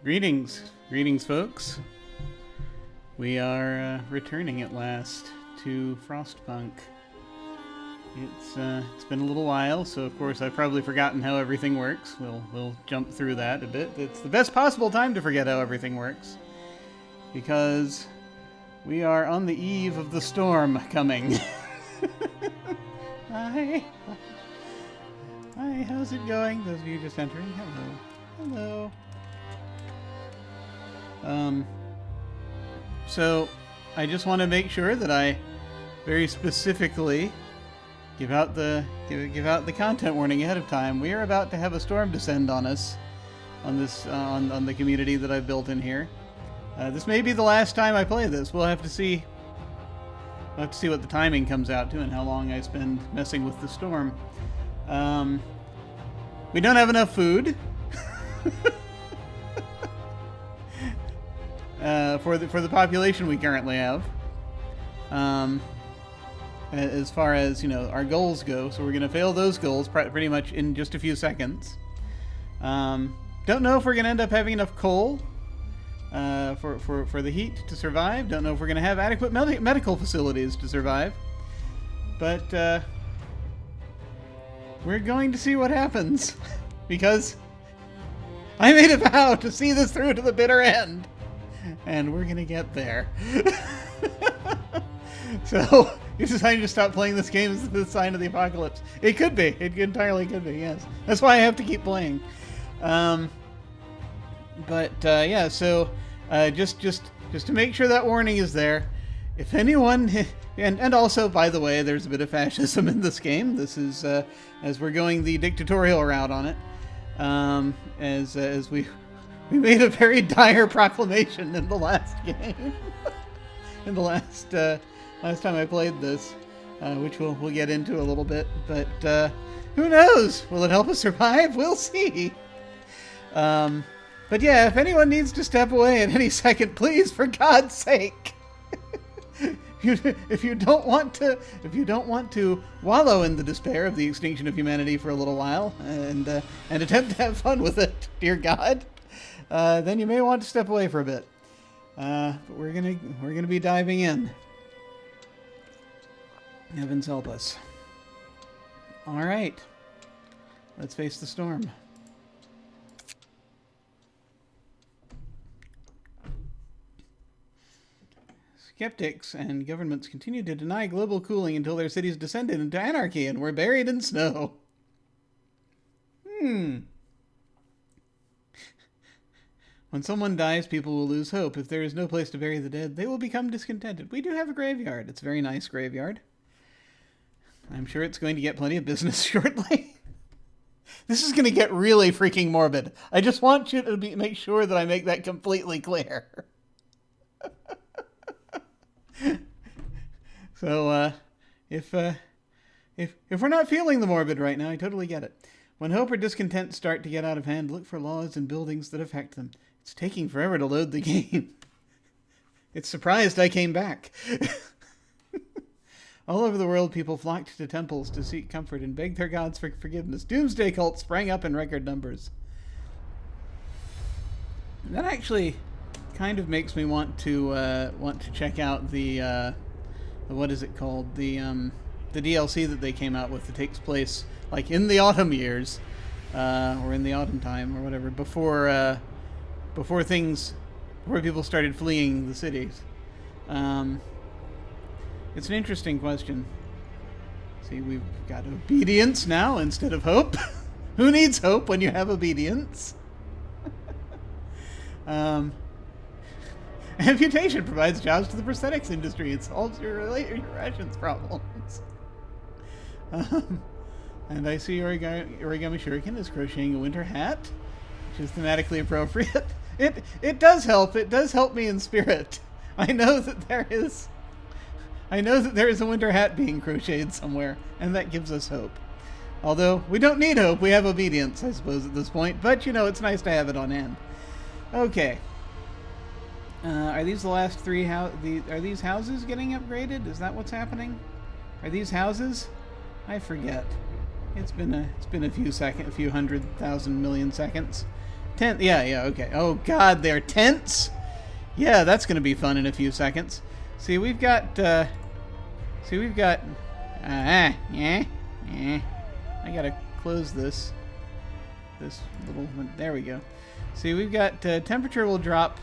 Greetings, folks. We are returning at last to Frostpunk. It's been a little while, so of course I've probably forgotten how everything works. We'll jump through that a bit. It's the best possible time to forget how everything works, because we are on the eve of the storm coming. Hi, how's it going? Those of you just entering, hello. So I just want to make sure that I very specifically give out the content warning ahead of time. We are about to have a storm descend on us on this on the community that I've built in here. This may be the last time I play this. We'll have to see. We'll have to see what the timing comes out to and how long I spend messing with the storm. We don't have enough food. For the population we currently have, as far as our goals go, so we're gonna fail those goals pretty much in just a few seconds. Don't know if we're gonna end up having enough coal for the heat to survive. Don't know if we're gonna have adequate medical facilities to survive, but we're going to see what happens because I made a vow to see this through to the bitter end. And we're gonna get there. So, you decided to stop playing this game as the sign of the apocalypse. It could be. It entirely could be, yes. That's why I have to keep playing. Yeah, so just to make sure that warning is there, if anyone... And also, by the way, there's a bit of fascism in this game. This is, as we're going the dictatorial route on it. As we made a very dire proclamation in the last game. In the last time I played this, which we'll get into a little bit. But who knows? Will it help us survive? We'll see. But yeah, if anyone needs to step away at any second, please, for God's sake. If you don't want to wallow in the despair of the extinction of humanity for a little while and attempt to have fun with it, dear God. Then you may want to step away for a bit. But we're gonna be diving in. Heavens help us. All right, let's face the storm. Skeptics and governments continue to deny global cooling until their cities descended into anarchy and were buried in snow. When someone dies, people will lose hope. If there is no place to bury the dead, they will become discontented. We do have a graveyard. It's a very nice graveyard. I'm sure it's going to get plenty of business shortly. This is going to get really freaking morbid. I just want you to make sure that I make that completely clear. So, if we're not feeling the morbid right now, I totally get it. When hope or discontent start to get out of hand, look for laws and buildings that affect them. It's taking forever to load the game. It's surprised I came back. All over the world, people flocked to temples to seek comfort and beg their gods for forgiveness. Doomsday cults sprang up in record numbers. That actually kind of makes me want to check out the what is it called? The DLC that they came out with that takes place like in the autumn years, or in the autumn time or whatever, before people started fleeing the cities. It's an interesting question. See, we've got obedience now instead of hope. Who needs hope when you have obedience? Amputation provides jobs to the prosthetics industry. It solves your rations problems. And I see Origami Shuriken is crocheting a winter hat, which is thematically appropriate. It does help. It does help me in spirit. I know that there is a winter hat being crocheted somewhere, and that gives us hope. Although we don't need hope, we have obedience, I suppose, at this point. But it's nice to have it on hand. Okay. Are these the last three are these houses getting upgraded? Is that what's happening? Are these houses? I forget. It's been a few 100,000 million seconds Tent. Yeah, yeah, okay. Oh, God, they're tents? Yeah, that's going to be fun in a few seconds. See, we've got... yeah. I got to close this. This little one. There we go. See, we've got temperature will drop.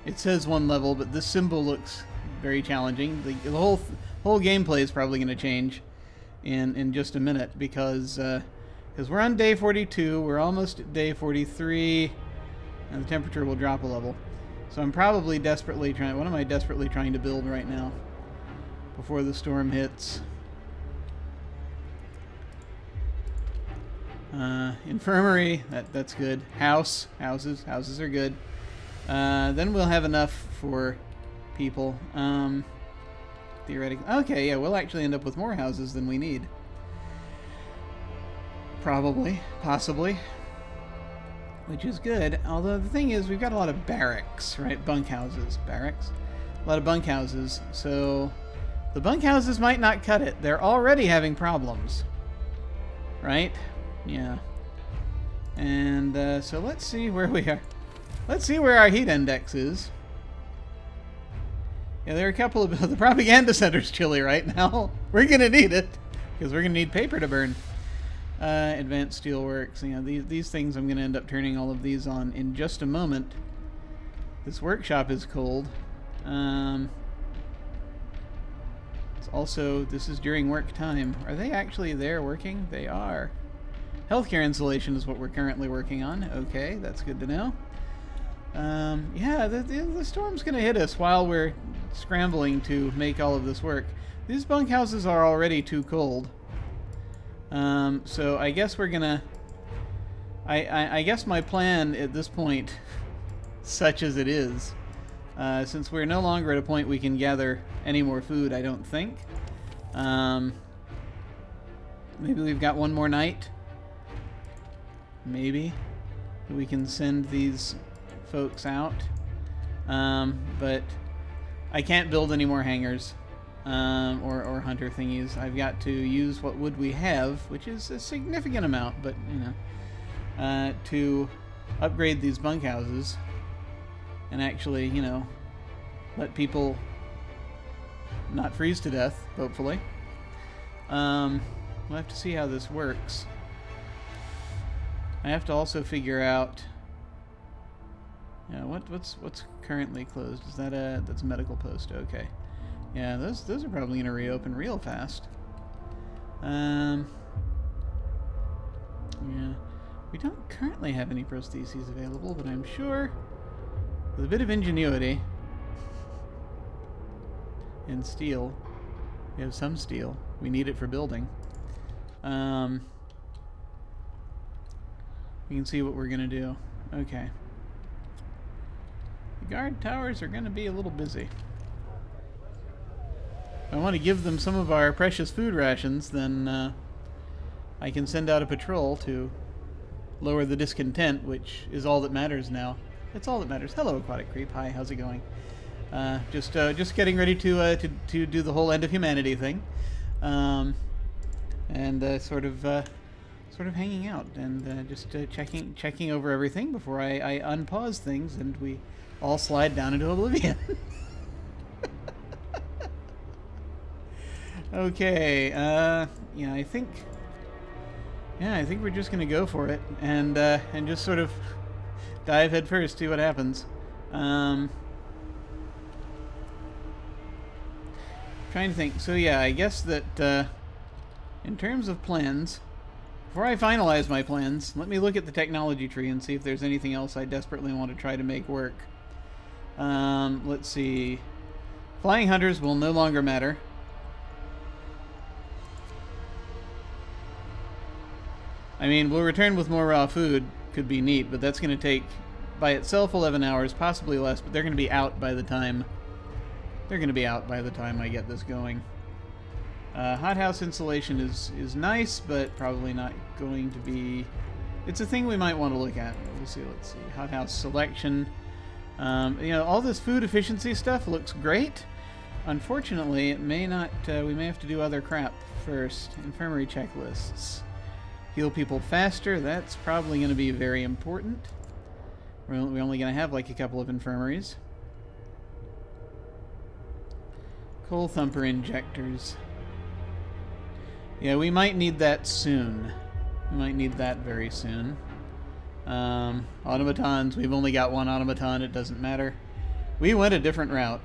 It says 1 level, but this symbol looks very challenging. The whole gameplay is probably going to change in just a minute because we're on day 42. We're almost at day 43, and the temperature will drop a level. So I'm probably desperately trying. What am I desperately trying to build right now before the storm hits? Infirmary, that's good. Houses are good. Then we'll have enough for people. Theoretically. Okay, yeah, we'll actually end up with more houses than we need. Probably. Possibly. Which is good. Although the thing is, we've got a lot of barracks, right? Bunkhouses. Barracks? A lot of bunkhouses. So the bunkhouses might not cut it. They're already having problems. Right? Yeah. And so let's see where we are. Let's see where our heat index is. Yeah, there are a couple of... The propaganda center's chilly right now. We're going to need it, because we're going to need paper to burn. Advanced Steelworks. You know, these things, I'm going to end up turning all of these on in just a moment. This workshop is cold. It's also... This is during work time. Are they actually there working? They are. Healthcare insulation is what we're currently working on. Okay, that's good to know. Yeah, the storm's going to hit us while we're scrambling to make all of this work. These bunkhouses are already too cold. So I guess we're going to... I guess my plan at this point, such as it is, since we're no longer at a point we can gather any more food, I don't think. Maybe we've got one more night. Maybe we can send these folks out, but I can't build any more hangars or hunter thingies. I've got to use what wood we have, which is a significant amount, but you know, to upgrade these bunkhouses and actually, you know, let people not freeze to death, hopefully. We'll have to see how this works. I have to also figure out, yeah, what's currently closed? Is that that's a medical post? Okay, yeah, those are probably gonna reopen real fast. Yeah, we don't currently have any prostheses available, but I'm sure with a bit of ingenuity and steel, we have some steel. We need it for building. We can see what we're going to do. Okay. The guard towers are going to be a little busy. If I want to give them some of our precious food rations, then I can send out a patrol to lower the discontent, which is all that matters now. It's all that matters. Hello, Aquatic Creep. Hi, how's it going? Just getting ready to do the whole end of humanity thing. And sort of hanging out and just checking over everything before I unpause things and we all slide down into oblivion. Okay, yeah, I think we're just gonna go for it and just sort of dive head first, see what happens. Trying to think. So yeah, I guess that in terms of plans. Before I finalize my plans, let me look at the technology tree and see if there's anything else I desperately want to try to make work. Let's see. Flying hunters will no longer matter. I mean, we'll return with more raw food. Could be neat, but that's going to take, by itself, 11 hours, possibly less, but they're going to be out by the time... I get this going. Hothouse insulation is nice, but probably not going to be... It's a thing we might want to look at. Let's see. Hothouse selection. You know, all this food efficiency stuff looks great. Unfortunately, it may not... we may have to do other crap first. Infirmary checklists. Heal people faster. That's probably going to be very important. We're only going to have like a couple of infirmaries. Coal thumper injectors. Yeah, we might need that soon. We might need that very soon. Automatons. We've only got one automaton. It doesn't matter. We went a different route.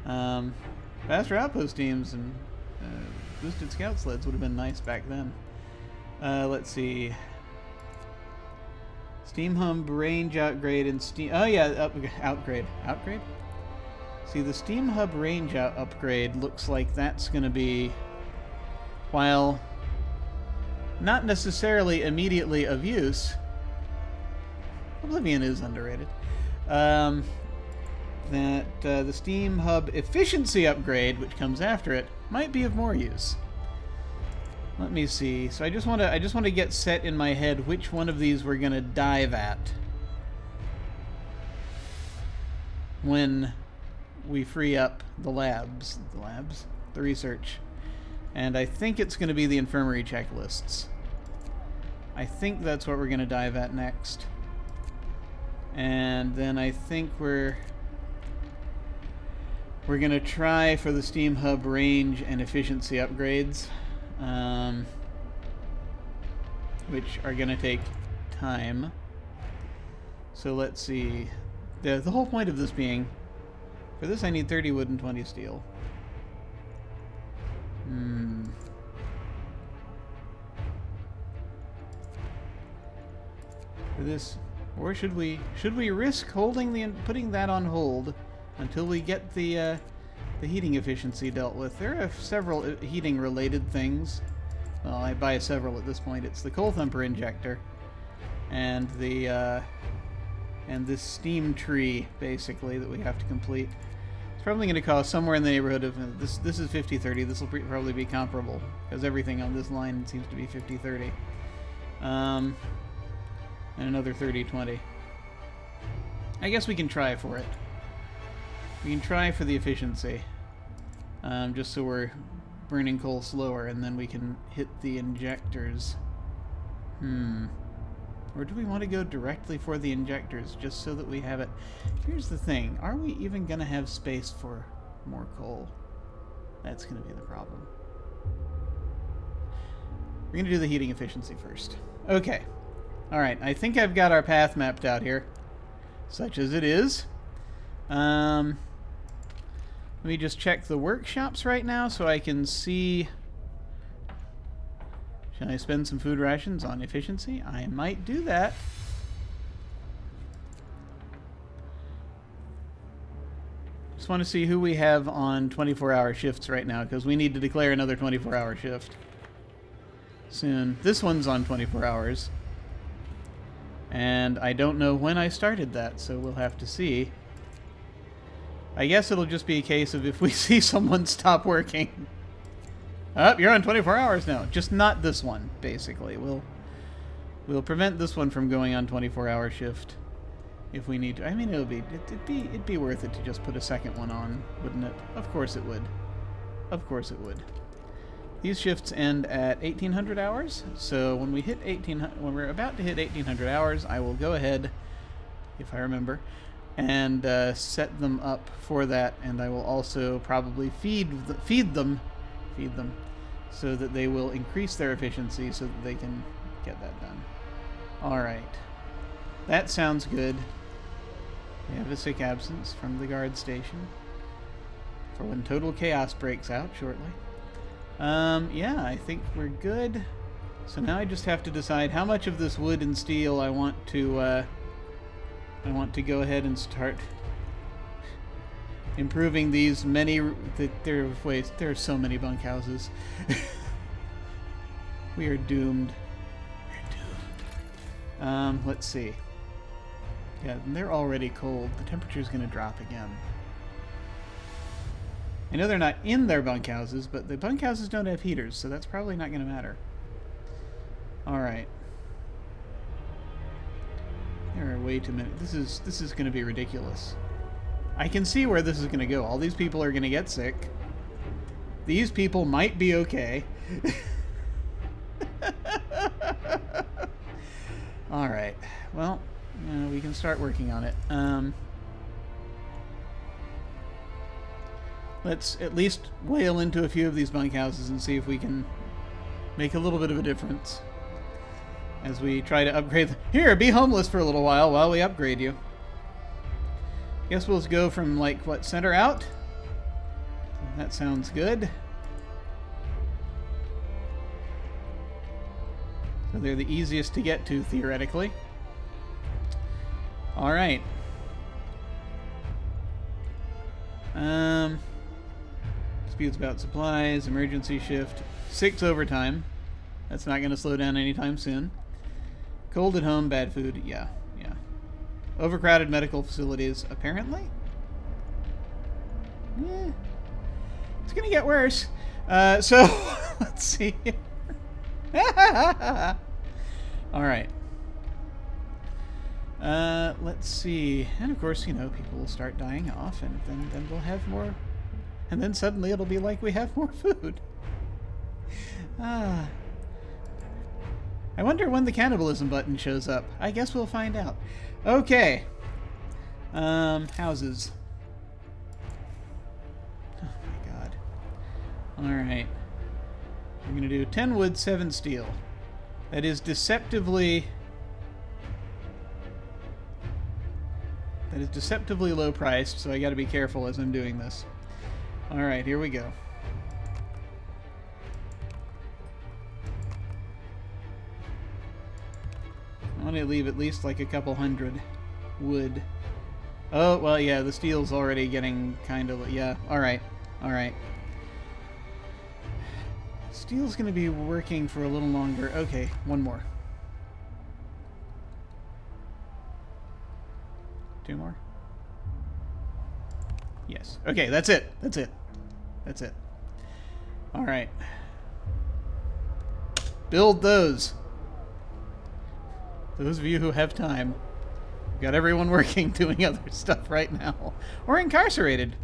Faster outpost teams and boosted scout sleds would have been nice back then. Let's see. Steam hub range upgrade and steam... Oh yeah, outgrade. Outgrade? See, the steam hub range upgrade looks like that's going to be... While not necessarily immediately of use... Oblivion is underrated. That the steam hub efficiency upgrade, which comes after it, might be of more use. Let me see. So I just want to get set in my head which one of these we're gonna dive at when we free up the research, and I think it's going to be the infirmary checklists. I think that's what we're gonna dive at next, and then I think we're gonna try for the steam hub range and efficiency upgrades. Which are going to take time. So let's see. The whole point of this being, for this I need 30 wood and 20 steel. For this, or should we risk putting that on hold until we get the heating efficiency dealt with? There are several heating related things. Well, I buy several at this point. It's the coal thumper injector and the and this steam tree basically that we have to complete. It's probably going to cost somewhere in the neighborhood of this is 50-30. This will probably be comparable because everything on this line seems to be 50-30. And another 30-20. I guess we can try for it. We can try for the efficiency. Just so we're burning coal slower, and then we can hit the injectors. Or do we want to go directly for the injectors, just so that we have it? Here's the thing. Are we even going to have space for more coal? That's going to be the problem. We're going to do the heating efficiency first. Okay. Alright, I think I've got our path mapped out here. Such as it is. Let me just check the workshops right now so I can see... Should I spend some food rations on efficiency? I might do that. Just want to see who we have on 24-hour shifts right now, because we need to declare another 24-hour shift soon. This one's on 24 hours. And I don't know when I started that, so we'll have to see. I guess it'll just be a case of if we see someone stop working. Oh, you're on 24 hours now. Just not this one, basically. We'll prevent this one from going on 24-hour shift if we need to. I mean, it'd be worth it to just put a second one on, wouldn't it? Of course it would. Of course it would. These shifts end at 1800 hours, so when when we're about to hit 1800 hours, I will go ahead, if I remember, and set them up for that, and I will also probably feed them so that they will increase their efficiency so that they can get that done. Alright. That sounds good. We have a sick absence from the guard station for when total chaos breaks out shortly. Yeah, I think we're good. So now I just have to decide how much of this wood and steel I want to go ahead and start improving these many... There are so many bunkhouses. We are doomed. We're doomed. Let's see. Yeah, they're already cold. The temperature's going to drop again. I know they're not in their bunkhouses, but the bunkhouses don't have heaters, so that's probably not going to matter. Alright. There are way too many. This is going to be ridiculous. I can see where this is going to go. All these people are going to get sick. These people might be okay. Alright. Well, We can start working on it. Let's at least whale into a few of these bunkhouses and see if we can make a little bit of a difference as we try to upgrade. Here, be homeless for a little while we upgrade you. Guess we'll just go from, like, what, center out? That sounds good. So they're the easiest to get to, theoretically. Alright. Disputes about supplies, emergency shift, 6 overtime. That's not going to slow down anytime soon. Cold at home, bad food, yeah. Overcrowded medical facilities, apparently? Yeah. It's going to get worse. So, let's see. Alright. Let's see. And of course, people will start dying off, and then we'll have more. And then suddenly it'll be like we have more food. I wonder when the cannibalism button shows up. I guess we'll find out. Okay. Houses. Oh my god. Alright. We're going to do 10 wood, 7 steel. That is deceptively low priced, so I got to be careful as I'm doing this. Alright, here we go. I want to leave at least like a couple hundred wood. Oh, well, yeah, the steel's already getting kind of... Yeah, alright. Steel's going to be working for a little longer. Okay, one more. 2 more? Yes. Okay, that's it. Alright. Build those. Those of you who have time. We've got everyone working doing other stuff right now. Or incarcerated.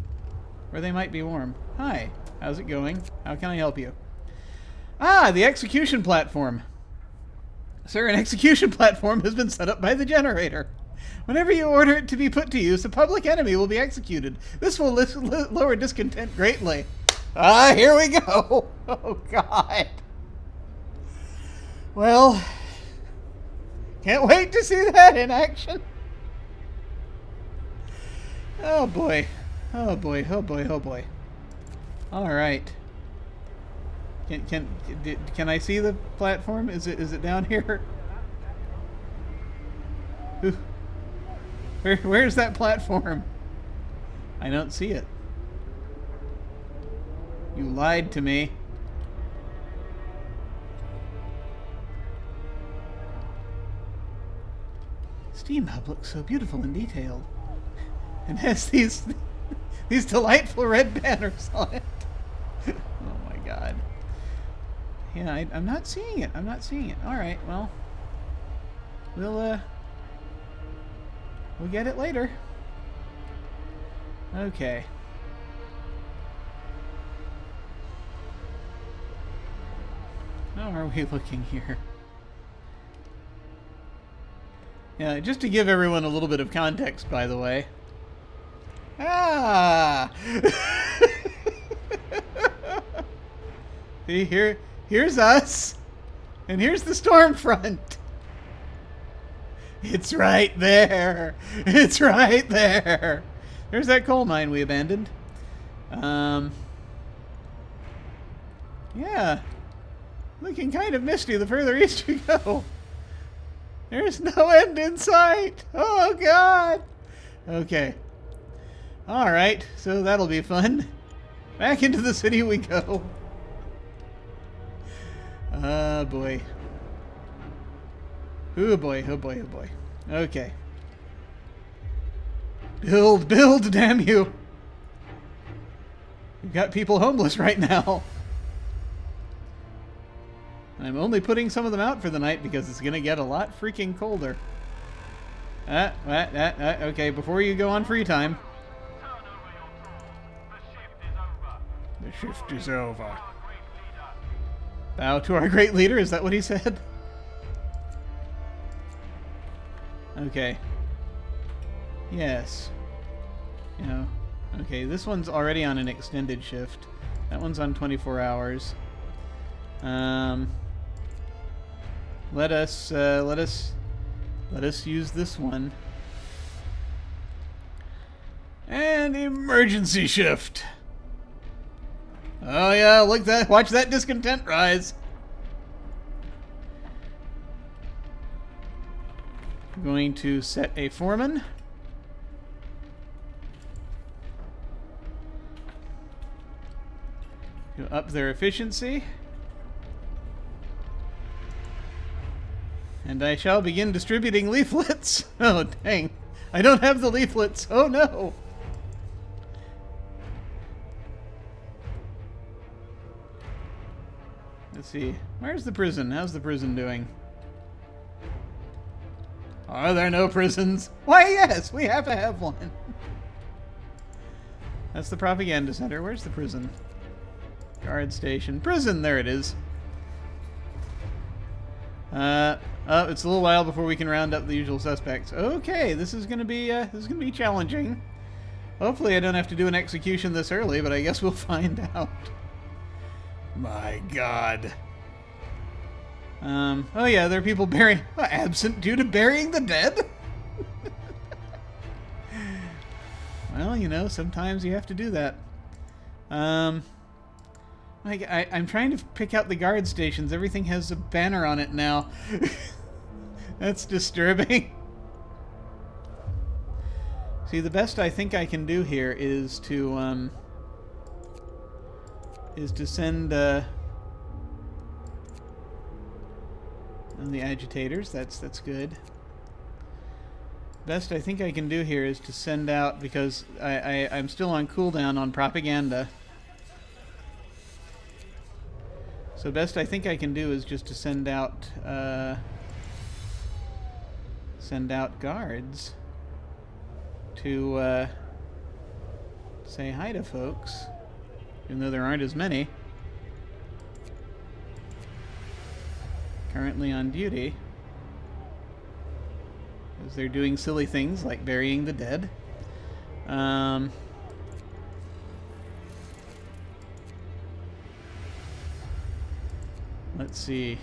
Where they might be warm. Hi. How's it going? How can I help you? Ah, the execution platform. Sir, an execution platform has been set up by the generator. Whenever you order it to be put to use, a public enemy will be executed. This will lower discontent greatly. Ah, here we go. Oh, God. Well, can't wait to see that in action. Oh, boy. Oh, boy. All right. Can I see the platform? Is it down here? Where's that platform? I don't see it. You lied to me. Steam Hub looks so beautiful and detailed. And has these delightful red banners on it. Oh my god. Yeah, I'm not seeing it. Alright, well. We'll get it later. Okay. How are we looking here? Yeah, just to give everyone a little bit of context, by the way. Ah! See, here's us. And here's the storm front. It's right there. There's that coal mine we abandoned. Yeah. Looking kind of misty the further east you go. There's no end in sight. Oh, God. Okay. Alright, so that'll be fun. Back into the city we go. Oh, boy. Oh, boy. Okay. Build, damn you. We've got people homeless right now. I'm only putting some of them out for the night because it's going to get a lot freaking colder. Okay, before you go on free time. The shift is over. Bow to our great leader, is that what he said? Okay. Yes. You know, okay, this one's already on an extended shift. That one's on 24 hours. Let us use this one. And emergency shift. Oh yeah, look that! Watch that discontent rise. I'm going to set a foreman. To up their efficiency. And I shall begin distributing leaflets. Oh, dang. I don't have the leaflets. Oh, no. Let's see. Where's the prison? How's the prison doing? Are there no prisons? Why, yes, we have to have one. That's the propaganda center. Where's the prison? Guard station. Prison, there it is. Oh, it's a little while before we can round up the usual suspects. Okay, this is gonna be challenging. Hopefully I don't have to do an execution this early, but I guess we'll find out. My God. Oh yeah, there are people absent due to burying the dead? Well, you know, sometimes you have to do that. I'm trying to pick out the guard stations. Everything has a banner on it now. That's disturbing. See, the best I think I can do here is to send the agitators. That's good. Best I think I can do here is to send out, because I'm still on cooldown on propaganda. So best I think I can do is just to send out guards to say hi to folks, even though there aren't as many currently on duty, as they're doing silly things like burying the dead. Let's see.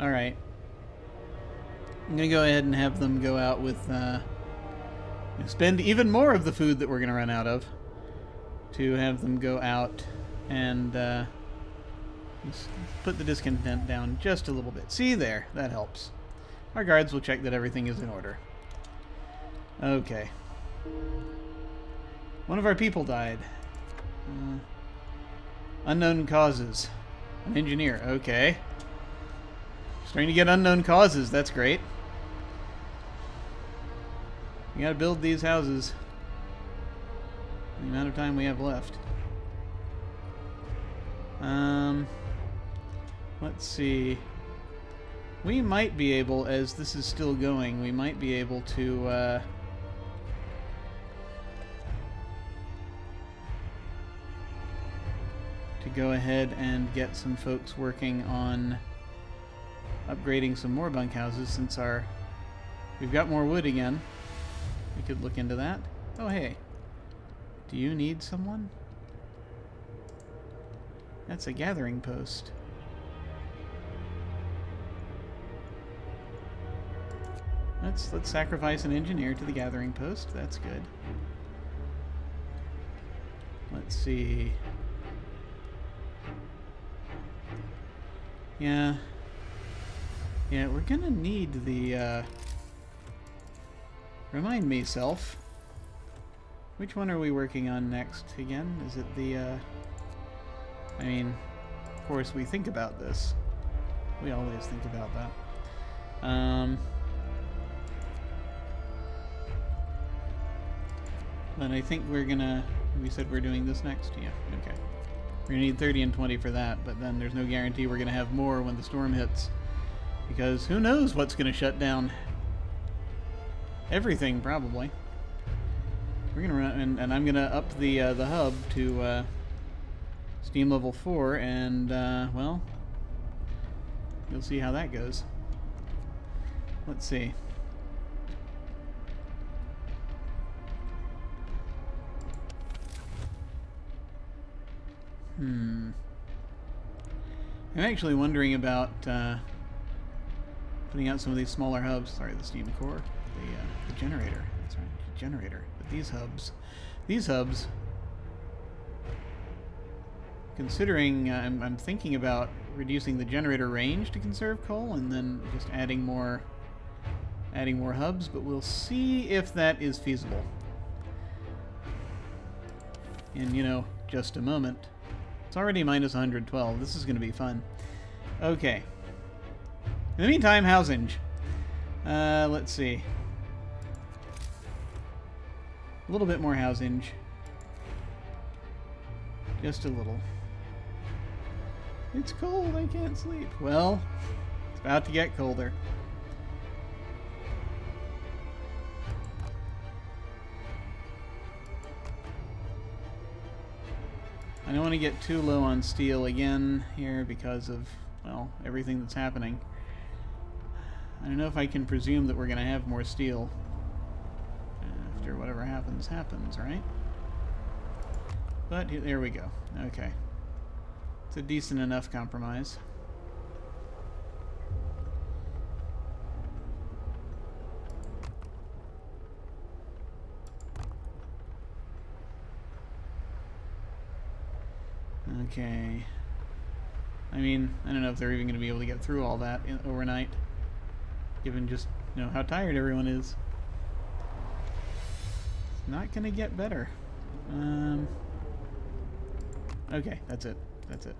Alright. I'm going to go ahead and have them go out with, spend even more of the food that we're going to run out of, to have them go out and just put the discontent down just a little bit. See there, that helps. Our guards will check that everything is in order. Okay. One of our people died. Unknown causes. An engineer, okay. Starting to get unknown causes, that's great. We gotta build these houses. The amount of time we have left. Let's see. We might be able, as this is still going, we might be able to, go ahead and get some folks working on upgrading some more bunkhouses, since we've got more wood again. We could look into that. Oh, hey. Do you need someone? That's a gathering post. Let's sacrifice an engineer to the gathering post. That's good. Let's see. Yeah, we're gonna need the, remind me, self. Which one are we working on next again? Is it the, I mean, of course we think about this. We always think about that. But I think we said we're doing this next? Yeah, okay. We're going to need 30 and 20 for that, but then there's no guarantee we're going to have more when the storm hits. Because who knows what's going to shut down? Everything, probably. We're going to run, and I'm going to up the hub to Steam level 4, and, well, you'll see how that goes. Let's see. I'm actually wondering about putting out some of these smaller hubs. Sorry, the steam core. The generator. That's right, the generator. But these hubs, considering I'm thinking about reducing the generator range to conserve coal and then just adding more hubs, but we'll see if that is feasible. In, you know, just a moment. It's already minus 112. This is going to be fun. Okay. In the meantime, housing. Let's see. A little bit more housing. Just a little. It's cold. I can't sleep. Well, it's about to get colder. I don't want to get too low on steel again here because of, well, everything that's happening. I don't know if I can presume that we're going to have more steel after whatever happens, right? But there we go. Okay. It's a decent enough compromise. Okay. I mean, I don't know if they're even going to be able to get through all that overnight, given just, you know, how tired everyone is. It's not going to get better. Okay, that's it. That's it.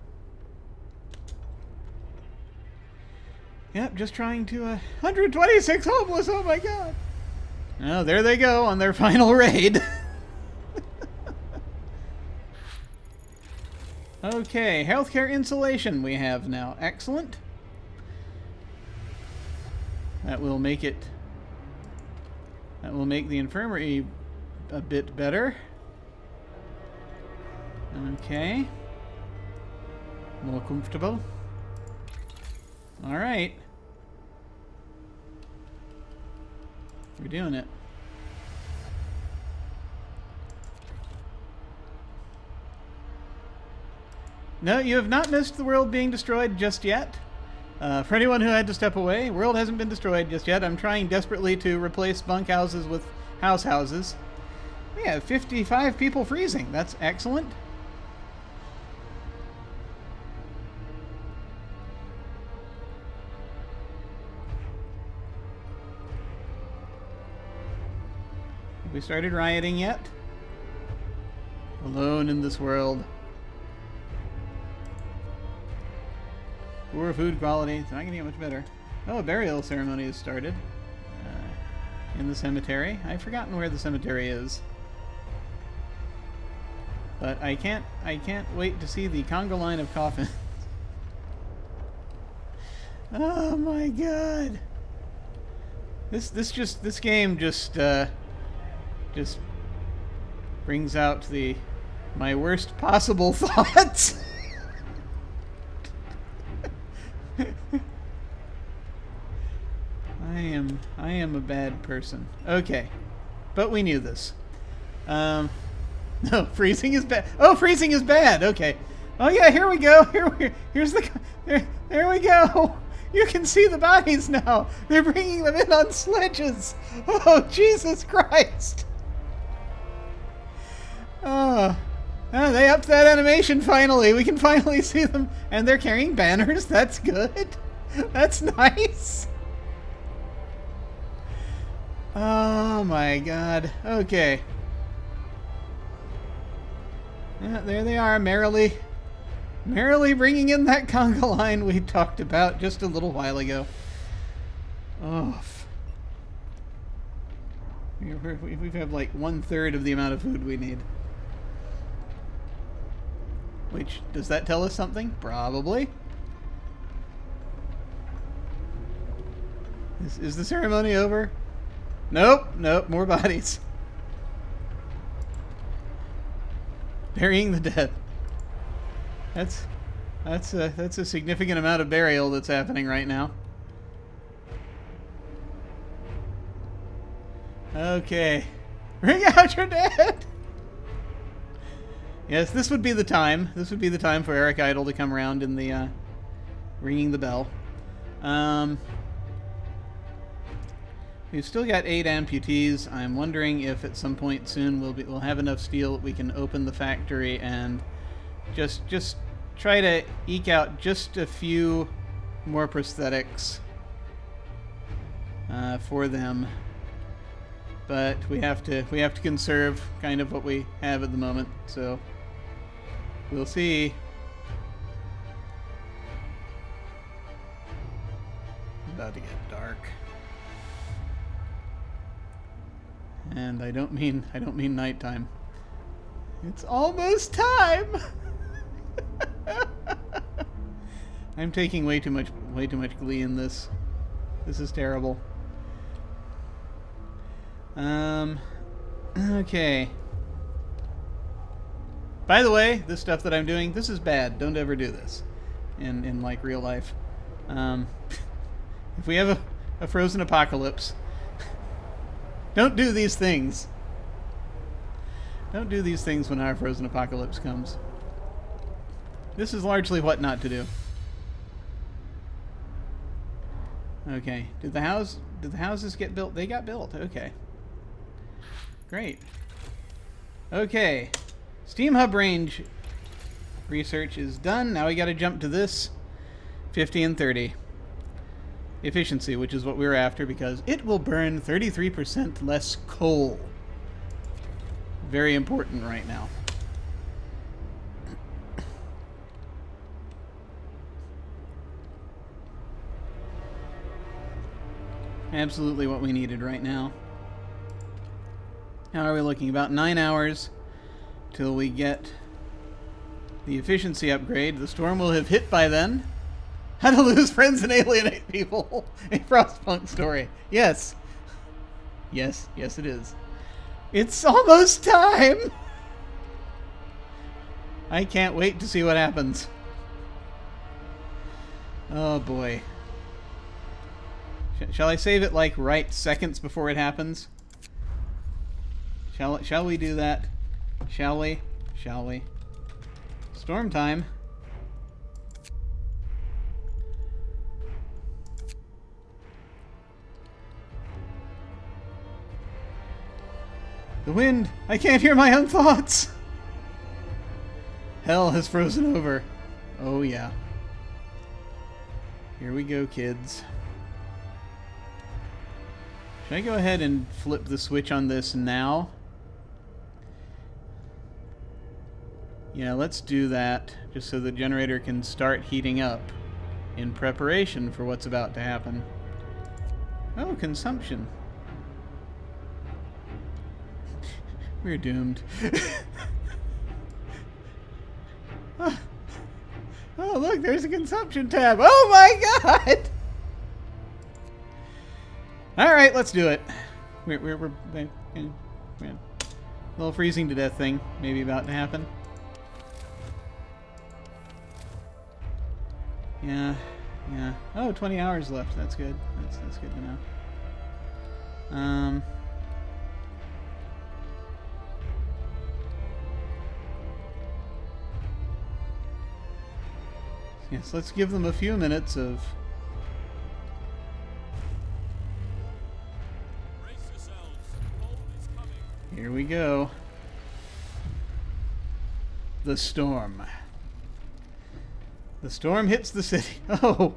Yep, just trying to 126 homeless. Oh my god. Oh, there they go on their final raid. Okay, healthcare insulation we have now. Excellent. That will make the infirmary a bit better. Okay. More comfortable. Alright. We're doing it. No, you have not missed the world being destroyed just yet. For anyone who had to step away, the world hasn't been destroyed just yet. I'm trying desperately to replace bunkhouses with houses. We have 55 people freezing. That's excellent. Have we started rioting yet? Alone in this world. Poor food quality. It's not going to get much better. Oh, a burial ceremony has started. In the cemetery. I've forgotten where the cemetery is. But I can't wait to see the conga line of coffins. Oh my god. This game just brings out my worst possible thoughts. I am a bad person. Okay. But we knew this. No, freezing is bad. Oh, freezing is bad. Okay. Oh yeah, here we go. There we go. You can see the bodies now. They're bringing them in on sledges. Oh, Jesus Christ. Oh, they upped that animation finally. We can finally see them. And they're carrying banners. That's good. That's nice. Oh my god. Okay. Yeah, there they are, merrily bringing in that conga line we talked about just a little while ago. Oh. We have like 1/3 of the amount of food we need. Which, does that tell us something? Probably. Is the ceremony over? Nope, more bodies. Burying the dead. That's a significant amount of burial that's happening right now. Okay. Ring out your dead! Yes, this would be the time. This would be the time for Eric Idle to come around in the, ringing the bell. We've still got 8 amputees. I'm wondering if at some point soon we'll have enough steel that we can open the factory and just try to eke out just a few more prosthetics for them. But we have to conserve kind of what we have at the moment. So we'll see. It's about to get dark. And I don't mean nighttime. It's almost time. I'm taking way too much glee in this. This is terrible. Okay. By the way, this stuff that I'm doing, this is bad. Don't ever do this in like real life. If we have a frozen apocalypse, don't do these things. Don't do these things when our frozen apocalypse comes. This is largely what not to do. Okay. Did the houses get built? They got built. Okay. Great. Okay. Steam hub range research is done. Now we got to jump to this 50 and 30. Efficiency, which is what we were after because it will burn 33% less coal. Very important right now. Absolutely what we needed right now. How are we looking? About 9 hours till we get the efficiency upgrade. The storm will have hit by then. How to lose friends and alienate people. A Frostpunk story. Yes. Yes, yes it is. It's almost time! I can't wait to see what happens. Oh boy. Shall I save it like right seconds before it happens? Shall we do that? Shall we? Shall we? Storm time. The wind! I can't hear my own thoughts! Hell has frozen over. Oh yeah. Here we go, kids. Should I go ahead and flip the switch on this now? Yeah, let's do that, just so the generator can start heating up in preparation for what's about to happen. Oh, consumption. We're doomed. Oh, look, there's a consumption tab. Oh my god! Alright, let's do it. We're a little freezing to death thing maybe about to happen. Yeah, yeah. Oh, 20 hours left. That's good. That's good to know. Yes, let's give them a few minutes of... Here we go. The storm. The storm hits the city. Oh!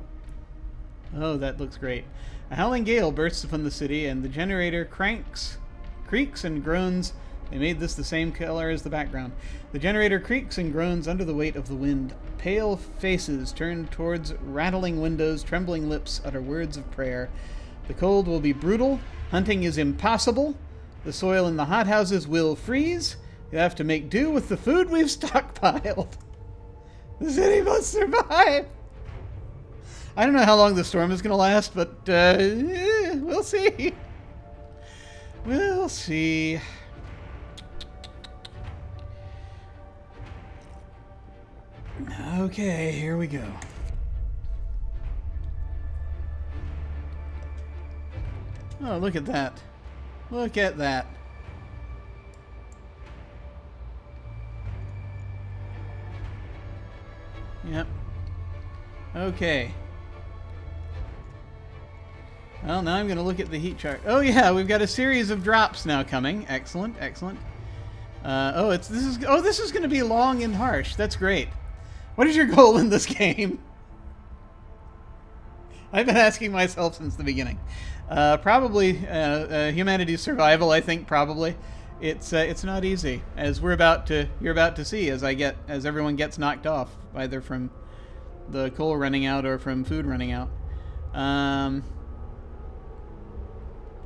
Oh, that looks great. A howling gale bursts upon the city, and the generator creaks and groans. They made this the same color as the background. The generator creaks and groans under the weight of the wind. Pale faces turn towards rattling windows, trembling lips utter words of prayer. The cold will be brutal. Hunting is impossible. The soil in the hothouses will freeze. You have to make do with the food we've stockpiled. The city must survive. I don't know how long the storm is going to last, but we'll see. We'll see. Okay, here we go. Oh, look at that. Look at that. Yep. Okay. Well, now I'm going to look at the heat chart. Oh yeah, we've got a series of drops now coming. Excellent, excellent. This is going to be long and harsh. That's great. What is your goal in this game? I've been asking myself since the beginning. Probably humanity's survival. I think probably it's not easy, as you're about to see as everyone gets knocked off either from the coal running out or from food running out.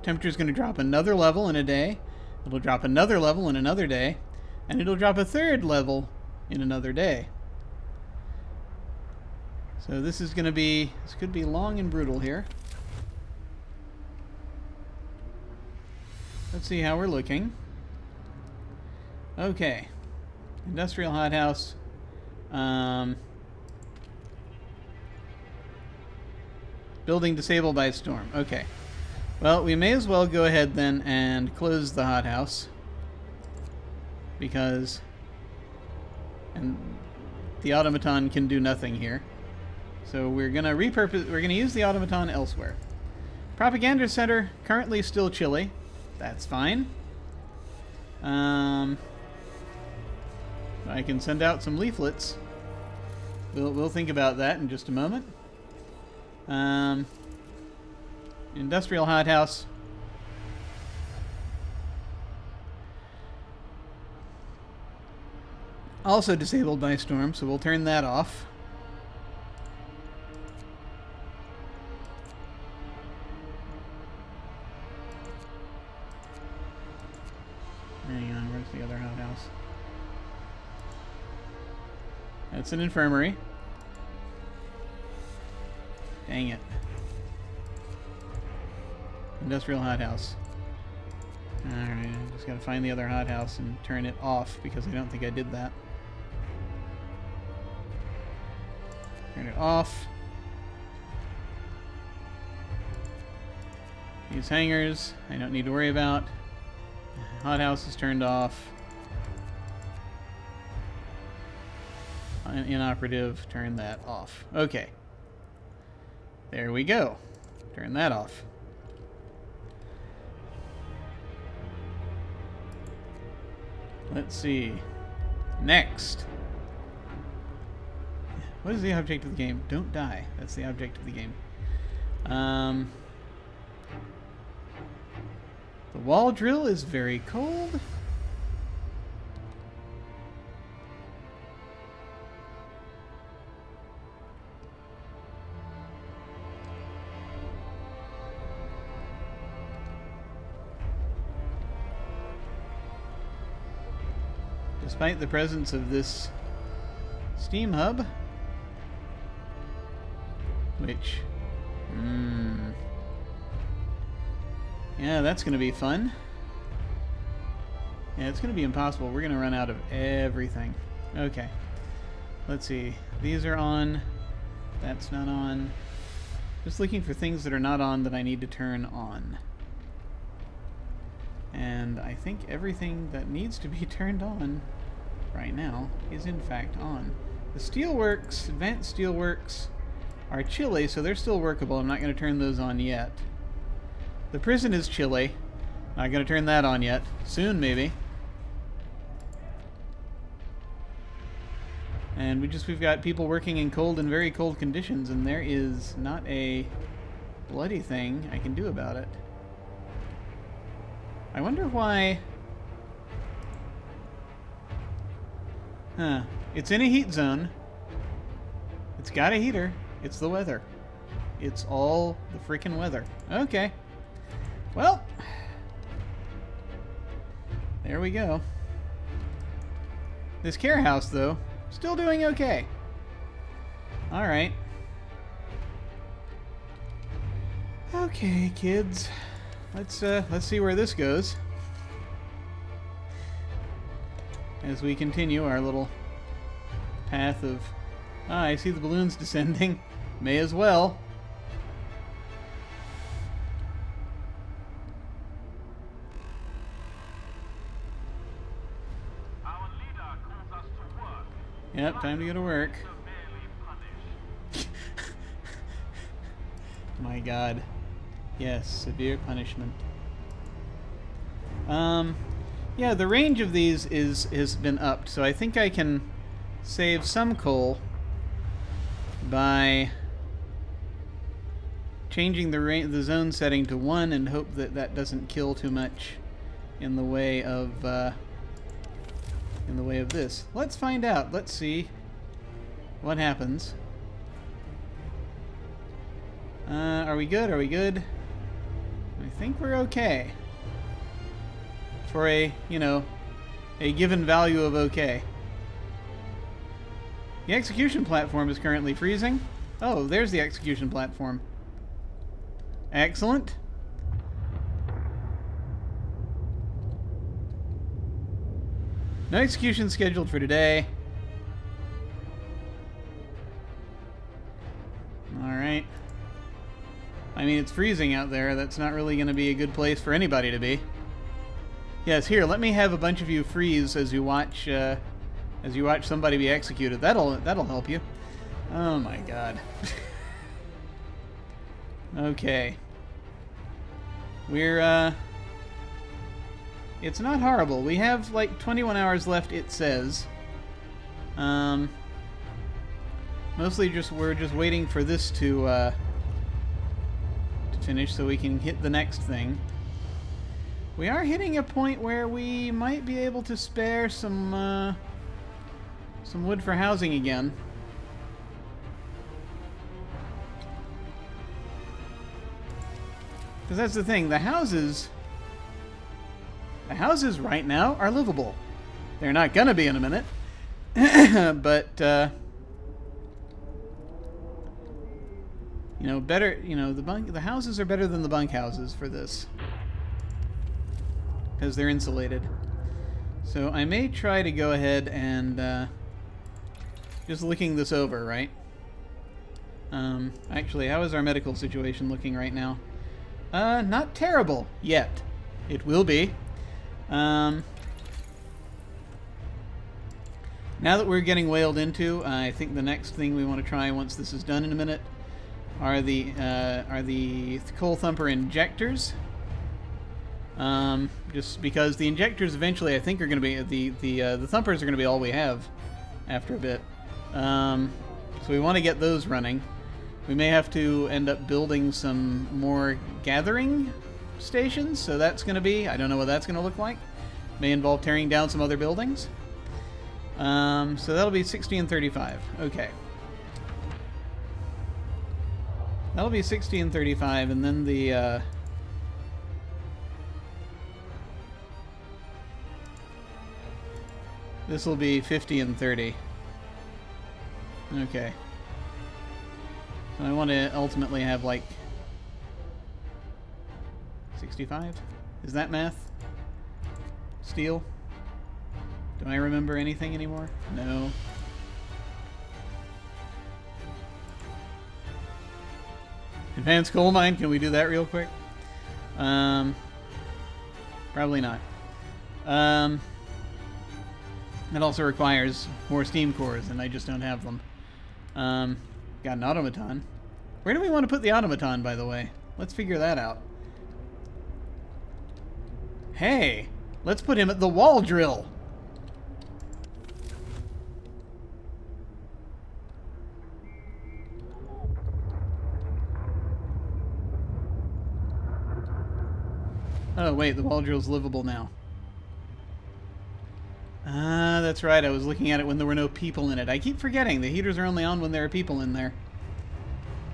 Temperature's going to drop another level in a day. It'll drop another level in another day, and it'll drop a third level in another day. So this could be long and brutal here. Let's see how we're looking. Okay. Industrial hothouse. Building disabled by storm. Okay. Well, we may as well go ahead then and close the hothouse, because the automaton can do nothing here. So we're gonna use the automaton elsewhere. Propaganda center currently still chilly. That's fine. I can send out some leaflets. We'll think about that in just a moment. Industrial hothouse. Also disabled by storm, so we'll turn that off. Hang on, where's the other hothouse? That's an infirmary. Dang it. Industrial hothouse. Alright, I just gotta find the other hothouse and turn it off, because I don't think I did that. Turn it off. These hangars, I don't need to worry about. Hothouse is turned off. Inoperative, turn that off. Okay. There we go. Turn that off. Let's see. Next. What is the object of the game? Don't die. That's the object of the game. The wall drill is very cold. Despite the presence of this steam hub, which, yeah, that's going to be fun. Yeah, it's going to be impossible. We're going to run out of everything. Okay. Let's see. These are on. That's not on. Just looking for things that are not on that I need to turn on. And I think everything that needs to be turned on right now is in fact on. The steelworks, advanced steelworks, are chilly, so they're still workable. I'm not going to turn those on yet. The prison is chilly. Not going to turn that on yet. Soon, maybe. And we've got people working in cold and very cold conditions, and there is not a bloody thing I can do about it. I wonder why. Huh. It's in a heat zone. It's got a heater. It's the weather. It's all the freaking weather. Okay. Well, there we go. This care house, though, still doing okay. All right. Okay, kids. Let's see where this goes as we continue our little path of. Ah, I see the balloons descending. May as well. Yep, time to go to work. My God. Yes, severe punishment. Yeah, the range of these has been upped, so I think I can save some coal by changing the zone setting to 1 and hope that that doesn't kill too much in the way of this. Let's find out. Let's see what happens. Are we good? Are we good? I think we're okay. For a, you know, a given value of okay. The execution platform is currently freezing. Oh, there's the execution platform. Excellent. No execution scheduled for today. Alright. I mean, it's freezing out there. That's not really going to be a good place for anybody to be. Yes, here, let me have a bunch of you freeze as you watch somebody be executed. That'll help you. Oh my God. Okay. We're it's not horrible. We have like 21 hours left, it says. Mostly we're just waiting for this to finish so we can hit the next thing. We are hitting a point where we might be able to spare some wood for housing again. Because that's the thing, the houses right now are livable. They're not gonna be in a minute, but you know, better. You know, the houses are better than the bunk houses for this. Because they're insulated. So I may try to go ahead and just looking this over, right? Actually, how is our medical situation looking right now? Not terrible yet. It will be. Now that we're getting whaled into, I think the next thing we want to try once this is done in a minute are the coal thumper injectors. Just because the injectors eventually, I think, are going to be the thumpers are going to be all we have after a bit. So we want to get those running. We may have to end up building some more gathering stations. So that's going to be, I don't know what that's going to look like. May involve tearing down some other buildings. So that'll be 60 and 35. Okay. That'll be 60 and 35, and then the this will be 50 and 30. Okay. So I want to ultimately have like 65? Is that math? Steel? Do I remember anything anymore? No. Advanced coal mine, can we do that real quick? Probably not. It also requires more steam cores, and I just don't have them. Got an automaton. Where do we want to put the automaton, by the way? Let's figure that out. Hey! Let's put him at the wall drill! Oh, wait, the wall drill's livable now. Ah, that's right. I was looking at it when there were no people in it. I keep forgetting. The heaters are only on when there are people in there.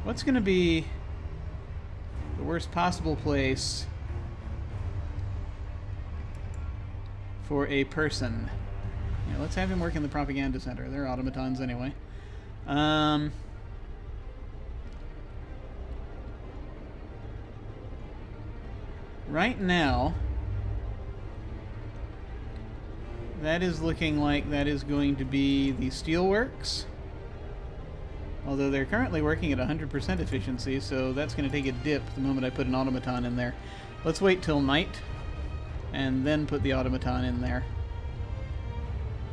What's going to be the worst possible place for a person? Yeah, let's have him work in the propaganda center. They're automatons anyway. Right now, that is looking like that is going to be the steelworks. Although they're currently working at 100% efficiency, so that's going to take a dip the moment I put an automaton in there. Let's wait till night, and then put the automaton in there.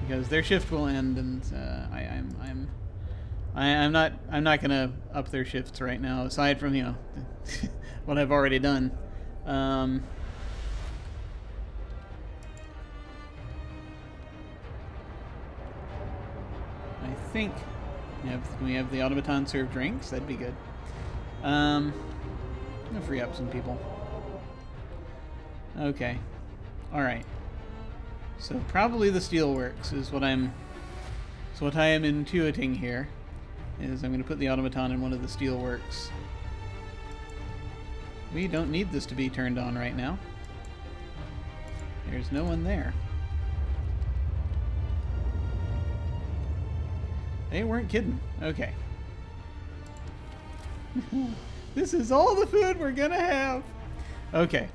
because their shift will end, and I'm not gonna up their shifts right now. Aside from what I've already done. I think we have the automaton serve drinks. That'd be good. I'm gonna free up some people. Okay. All right. So probably the steelworks is what I am intuiting here. Is I'm going to put the automaton in one of the steelworks. We don't need this to be turned on right now. There's no one there. They weren't kidding. Okay. This is all the food we're gonna have. Okay.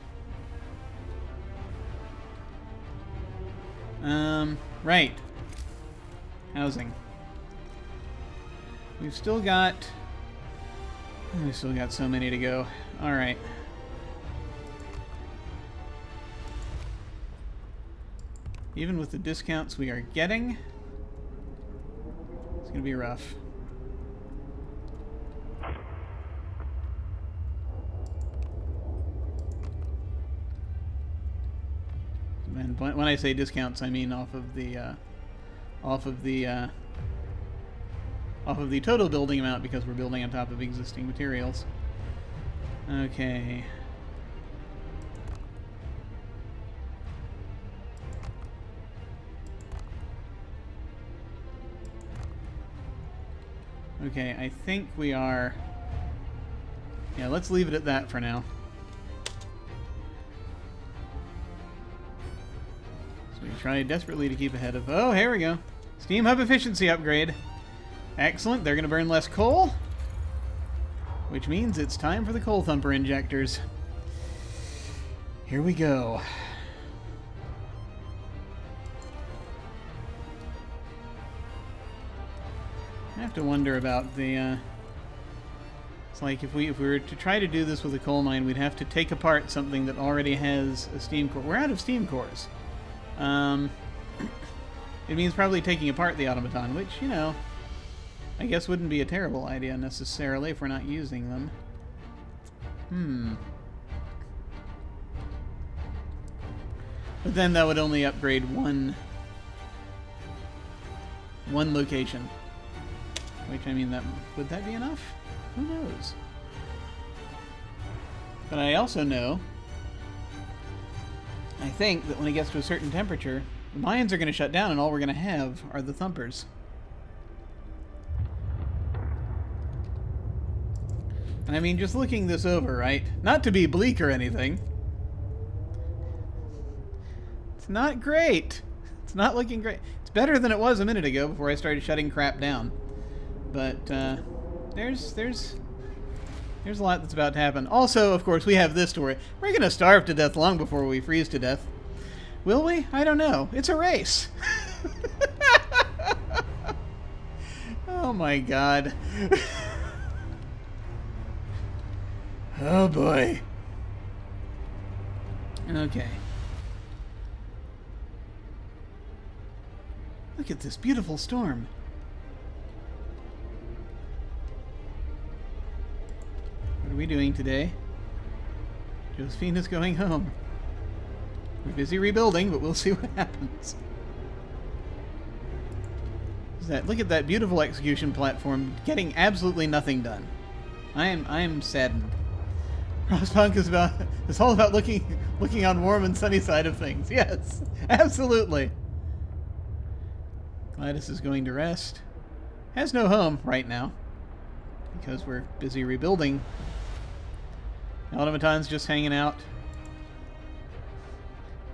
Right. Housing. We've still got so many to go. All right. Even with the discounts we are getting, it's gonna be rough. And when I say discounts, I mean off of the total building amount, because we're building on top of existing materials. Okay. Okay, I think we are... Yeah, let's leave it at that for now. So we try desperately to keep ahead of... Oh, here we go. Steam hub efficiency upgrade. Excellent. They're going to burn less coal, which means it's time for the coal thumper injectors. Here we go. I have to wonder about the... It's like if we were to try to do this with a coal mine, we'd have to take apart something that already has a steam core. We're out of steam cores. It means probably taking apart the automaton, which, you know, I guess wouldn't be a terrible idea necessarily if we're not using them. But then that would only upgrade one location. Which, I mean, would that be enough? Who knows? But I also know, I think that when it gets to a certain temperature, the mines are going to shut down and all we're going to have are the thumpers. And I mean, just looking this over, right? Not to be bleak or anything. It's not great. It's not looking great. It's better than it was a minute ago before I started shutting crap down. But there's a lot that's about to happen. Also, of course, we have this to worry. We're going to starve to death long before we freeze to death. Will we? I don't know. It's a race. Oh my god. Oh boy. Okay. Look at this beautiful storm. What are we doing today? Josephine is going home. We're busy rebuilding, but we'll see what happens. Look at that beautiful execution platform getting absolutely nothing done. I am saddened. Frostpunk is all about looking on warm and sunny side of things. Yes, absolutely. Gladys is going to rest. Has no home right now because we're busy rebuilding. Automaton's just hanging out.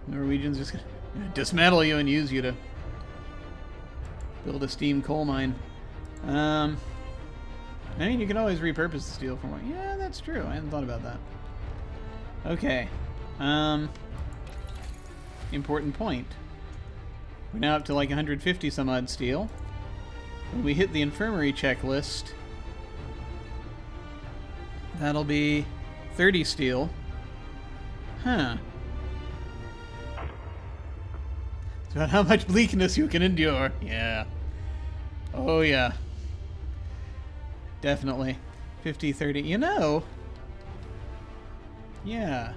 Norwegian's just gonna dismantle you and use you to build a steam coal mine. I mean, you can always repurpose the steel for more. Yeah, that's true. I hadn't thought about that. Okay. Important point. We're now up to like 150 some odd steel. When we hit the infirmary checklist, that'll be 30 steel. Huh. It's about how much bleakness you can endure. Yeah. Oh, yeah. Definitely. 50, 30. You know. Yeah.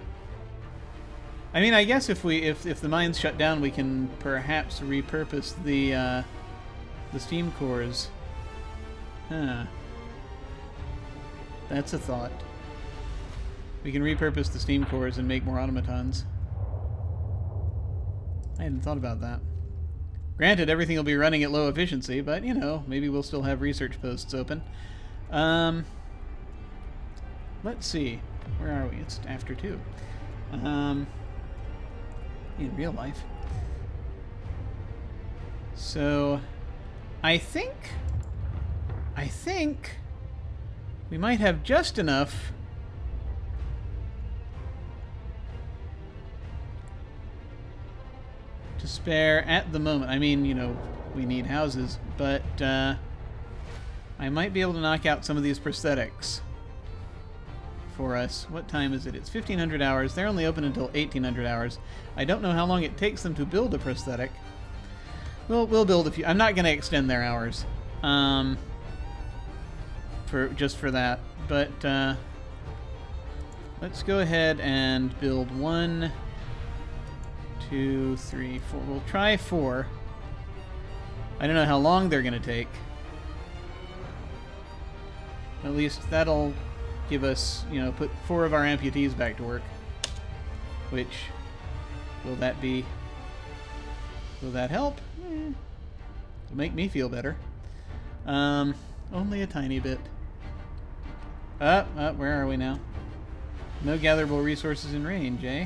I mean, I guess if the mines shut down, we can perhaps repurpose the steam cores. Huh. That's a thought. We can repurpose the steam cores and make more automatons. I hadn't thought about that. Granted, everything will be running at low efficiency, but, you know, maybe we'll still have research posts open. Let's see. Where are we? It's after 2. In real life. So, I think we might have just enough to spare at the moment. I mean, you know, we need houses, but I might be able to knock out some of these prosthetics for us. What time is it? It's 1500 hours. They're only open until 1800 hours. I don't know how long it takes them to build a prosthetic. We'll build a few. I'm not going to extend their hours for that, but let's go ahead and build 1, 2, 3, 4. We'll try 4. I don't know how long they're going to take. At least that'll give us, you know, put 4 of our amputees back to work. Which, will that help? It'll make me feel better. Only a tiny bit. Where are we now? No gatherable resources in range, eh?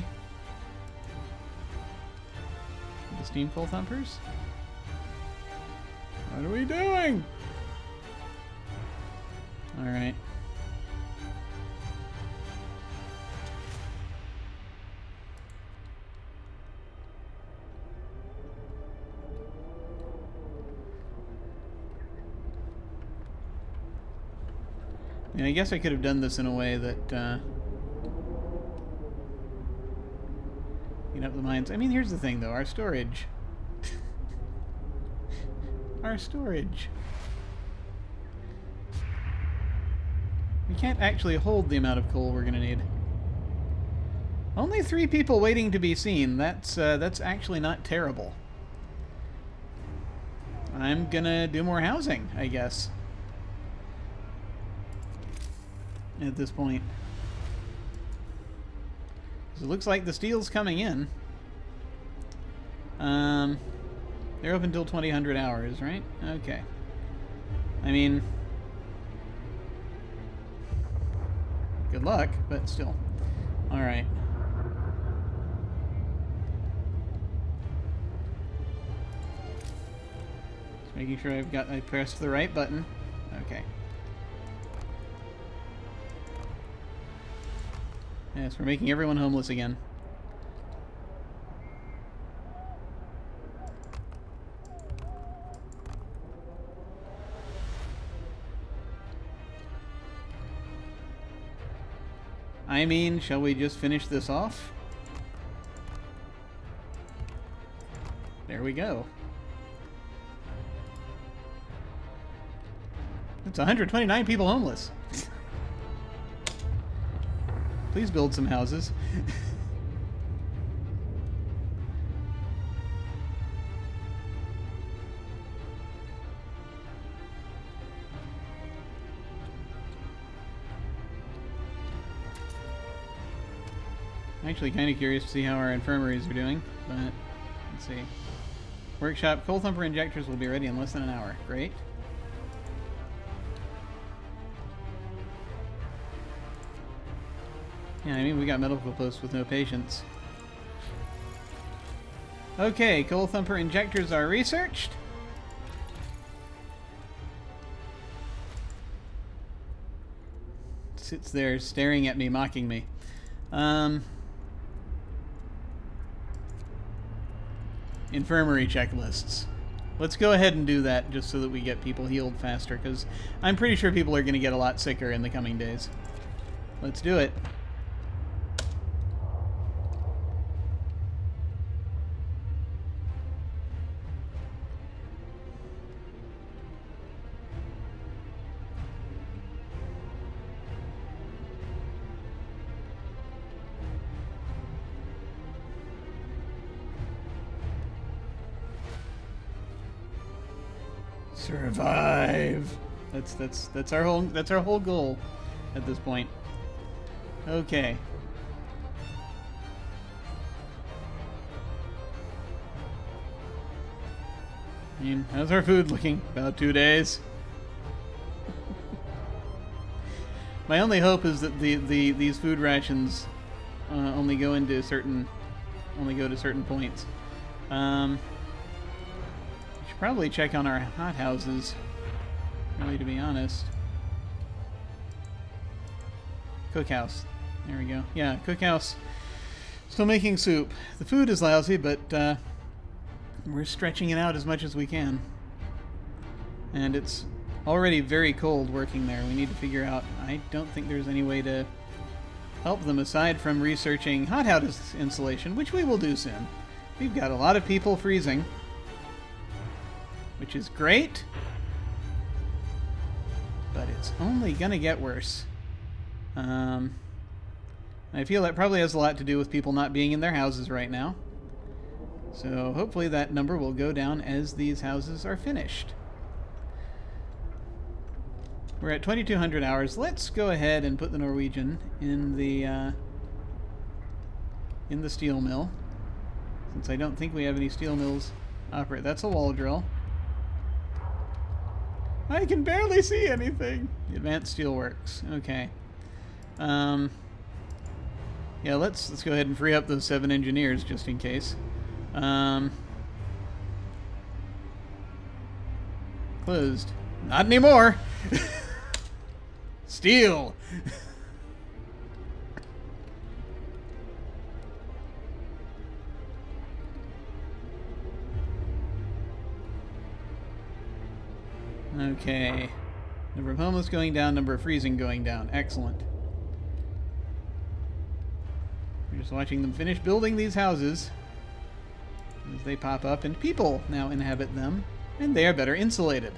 The steam coal thumpers? What are we doing? Alright. And I guess I could have done this in a way that, you know, the mines. I mean, here's the thing, though. Our storage. Our storage. We can't actually hold the amount of coal we're going to need. Only 3 people waiting to be seen. That's actually not terrible. I'm going to do more housing, I guess. At this point. So it looks like the steel's coming in. They're open until 2000 hours, right? Okay. I mean, good luck, but still. Alright. Just making sure I pressed the right button. Okay. Yes, we're making everyone homeless again. I mean, shall we just finish this off? There we go. It's 129 people homeless. Please build some houses. I'm actually kind of curious to see how our infirmaries are doing, but let's see. Workshop, coal thumper injectors will be ready in less than an hour. Great. Yeah, I mean, we got medical posts with no patients. Okay, coal thumper injectors are researched. Sits there staring at me, mocking me. Infirmary checklists. Let's go ahead and do that just so that we get people healed faster, because I'm pretty sure people are going to get a lot sicker in the coming days. Let's do it. Survive. That's our whole goal at this point. Okay. I mean, how's our food looking? About 2 days. My only hope is that these food rations only go to certain points. We should probably check on our hothouses. Really, to be honest. Cookhouse. There we go. Yeah, cookhouse. Still making soup. The food is lousy, but we're stretching it out as much as we can. And it's already very cold working there. We need to figure out... I don't think there's any way to help them aside from researching hothouse insulation, which we will do soon. We've got a lot of people freezing, which is great, but it's only gonna get worse. I feel that probably has a lot to do with people not being in their houses right now. So hopefully that number will go down as these houses are finished. We're at 2,200 hours. Let's go ahead and put the Norwegian in the steel mill, since I don't think we have any steel mills operate. That's a wall drill. I can barely see anything. The Advanced Steelworks. Okay. Yeah, let's go ahead and free up those 7 engineers just in case. Closed. Not anymore. Steel. Okay. Number of homeless going down, number of freezing going down. Excellent. We're just watching them finish building these houses as they pop up, and people now inhabit them, and they are better insulated.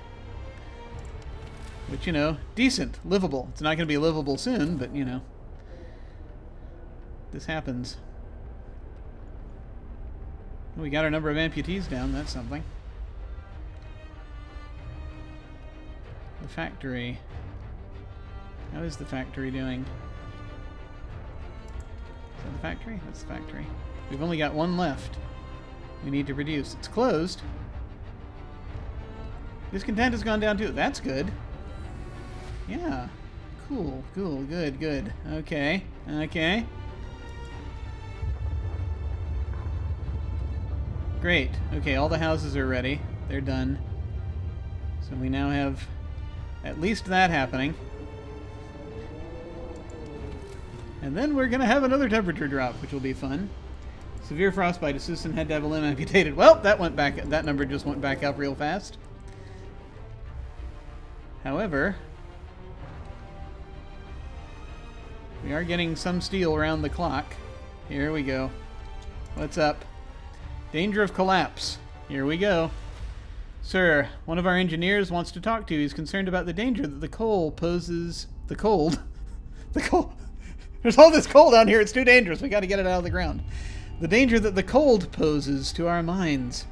Which, you know, decent, livable. It's not going to be livable soon, but, you know, this happens. We got our number of amputees down. That's something. The factory. How is the factory doing? Is that the factory? That's the factory. We've only got 1 left. We need to reduce. It's closed. Discontent has gone down too. That's good. Yeah. Cool. Cool. Good. Good. Okay. Okay. Great. Okay, all the houses are ready. They're done. So we now have at least that happening. And then we're going to have another temperature drop, which will be fun. Severe frostbite. Assistant had to have a limb amputated. Well, that went back. That number just went back up real fast. However, we are getting some steel around the clock. Here we go. What's up? Danger of collapse. Here we go. Sir, one of our engineers wants to talk to you. He's concerned about the danger that the coal poses... The cold? The cold... There's all this coal down here. It's too dangerous. We got to get it out of the ground. The danger that the cold poses to our mines.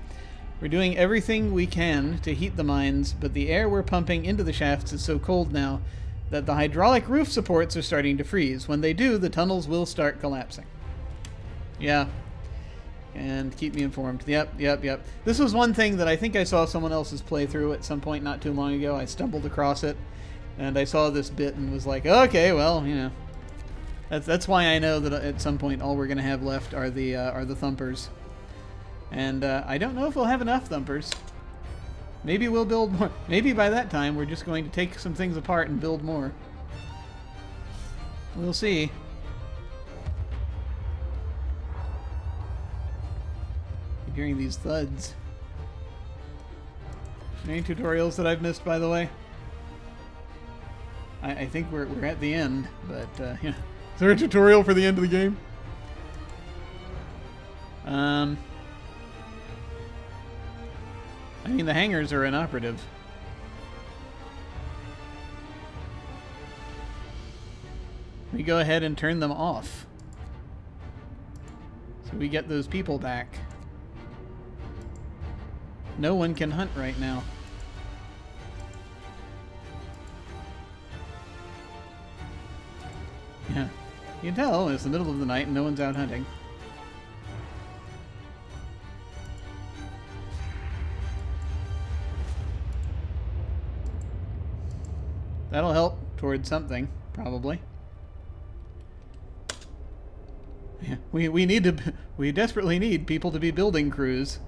We're doing everything we can to heat the mines, but the air we're pumping into the shafts is so cold now that the hydraulic roof supports are starting to freeze. When they do, the tunnels will start collapsing. Yeah. And keep me informed. Yep. This was one thing that I think I saw someone else's playthrough at some point not too long ago. I stumbled across it, and I saw this bit and was like, okay, well, you know. That's why I know that at some point all we're going to have left are the thumpers. And I don't know if we'll have enough thumpers. Maybe we'll build more. Maybe by that time we're just going to take some things apart and build more. We'll see. Hearing these thuds. Any tutorials that I've missed, by the way? I think we're at the end, but yeah. Is there a tutorial for the end of the game? I mean, the hangars are inoperative. We go ahead and turn them off, so we get those people back. No one can hunt right now. You can tell it's the middle of the night and no one's out hunting. That'll help towards something, probably. Yeah, we desperately need people to be building crews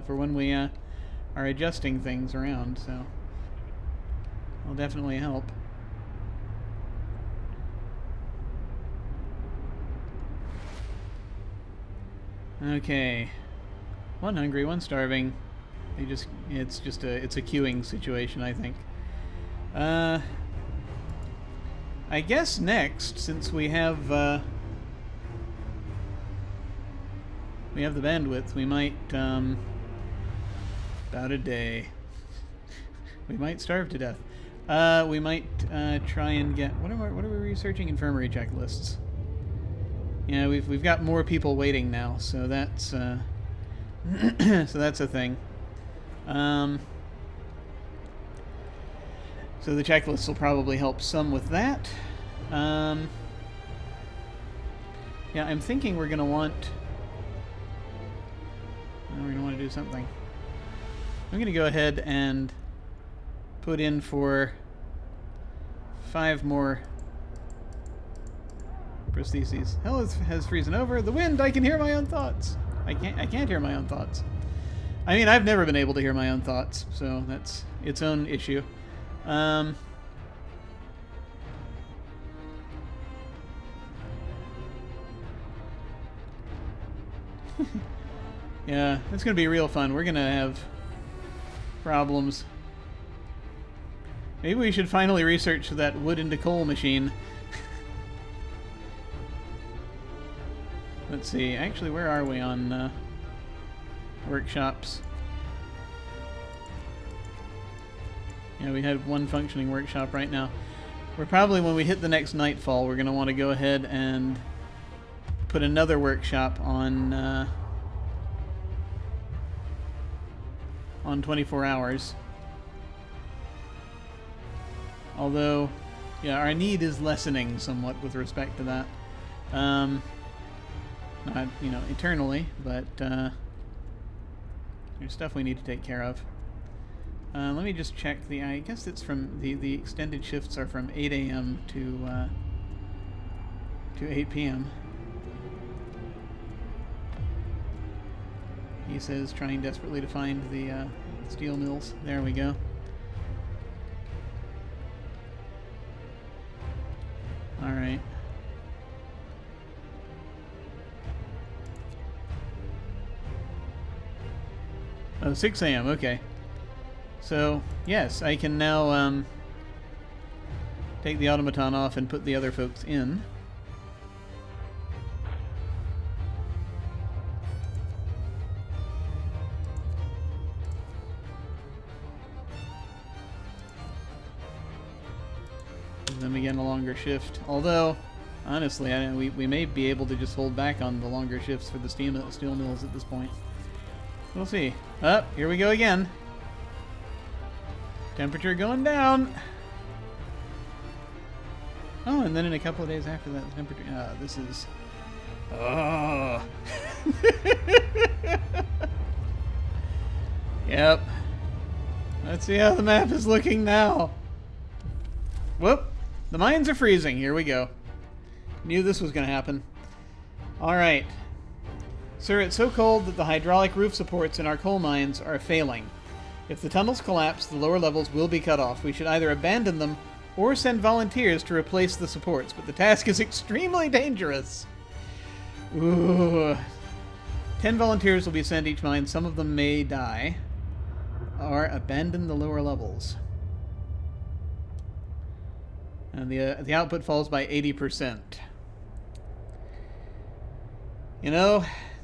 for when we are adjusting things around, so it'll definitely help. Okay, one hungry, one starving. It's a queuing situation, I think. I guess next, since we have the bandwidth, we might about a day. We might starve to death. We might try and get what are we researching? Infirmary checklists. Yeah, we've got more people waiting now, so that's so that's a thing. So the checklists will probably help some with that. Yeah, I'm thinking we're gonna want to do something. I'm gonna go ahead and put in for 5 more prostheses. Hell has frozen over. The wind. I can hear my own thoughts. I can't hear my own thoughts. I mean, I've never been able to hear my own thoughts, so that's its own issue. Yeah, it's gonna be real fun. We're gonna have problems. Maybe we should finally research that wood into coal machine. Let's see. Actually, where are we on workshops? Yeah, we had one functioning workshop right now. We're probably, when we hit the next nightfall, we're going to want to go ahead and put another workshop on 24 hours. Although, yeah, our need is lessening somewhat with respect to that. Not, eternally, but there's stuff we need to take care of. Let me just check I guess it's from the extended shifts are from 8 a.m. to 8 p.m. He says, trying desperately to find the steel mills. There we go. All right. Oh, 6 a.m. Okay. So, yes, I can now take the automaton off and put the other folks in. Give them again a longer shift. Although, honestly, we may be able to just hold back on the longer shifts for the steel mills at this point. We'll see. Up, here we go again. Temperature going down. Oh, and then in a couple of days after that, the temperature. This is. Oh. Yep. Let's see how the map is looking now. Whoop. The mines are freezing. Here we go. Knew this was going to happen. All right. Sir, it's so cold that the hydraulic roof supports in our coal mines are failing. If the tunnels collapse, the lower levels will be cut off. We should either abandon them or send volunteers to replace the supports, but the task is extremely dangerous. Ooh. 10 volunteers will be sent each mine. Some of them may die. Or abandon the lower levels. And the output falls by 80%.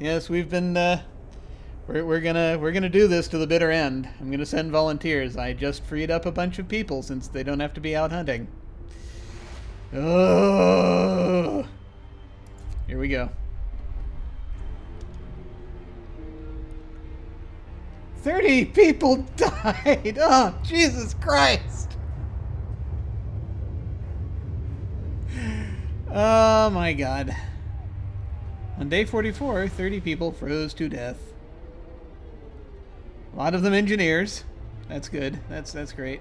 Yes, we've been we're gonna do this to the bitter end. I'm gonna send volunteers. I just freed up a bunch of people since they don't have to be out hunting. Oh, here we go. 30 people died. Oh, Jesus Christ. Oh my god. On day 44, 30 people froze to death. A lot of them engineers. That's good. That's great.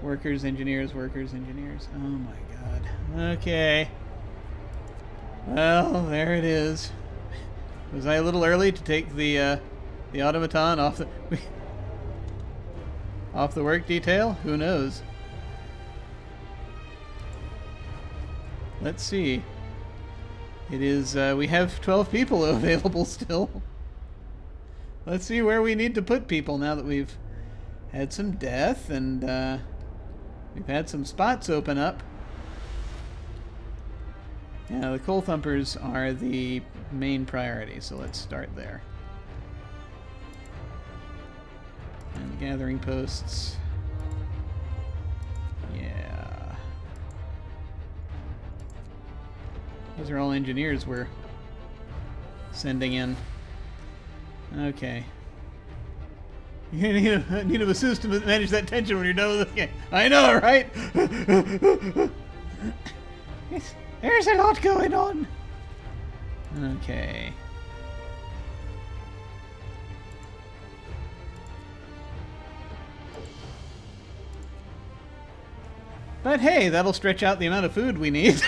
Workers, engineers, workers, engineers. Oh my god. Okay. Well, there it is. Was I a little early to take the automaton off the off the work detail? Who knows? Let's see. It is, we have 12 people available still. Let's see where we need to put people now that we've had some death and we've had some spots open up. Yeah, the coal thumpers are the main priority, so let's start there. And gathering posts. Yeah. Those are all engineers we're sending in. Okay. You need a system to manage that tension when you're done with the game. I know, right? There's a lot going on. Okay. But hey, that'll stretch out the amount of food we need.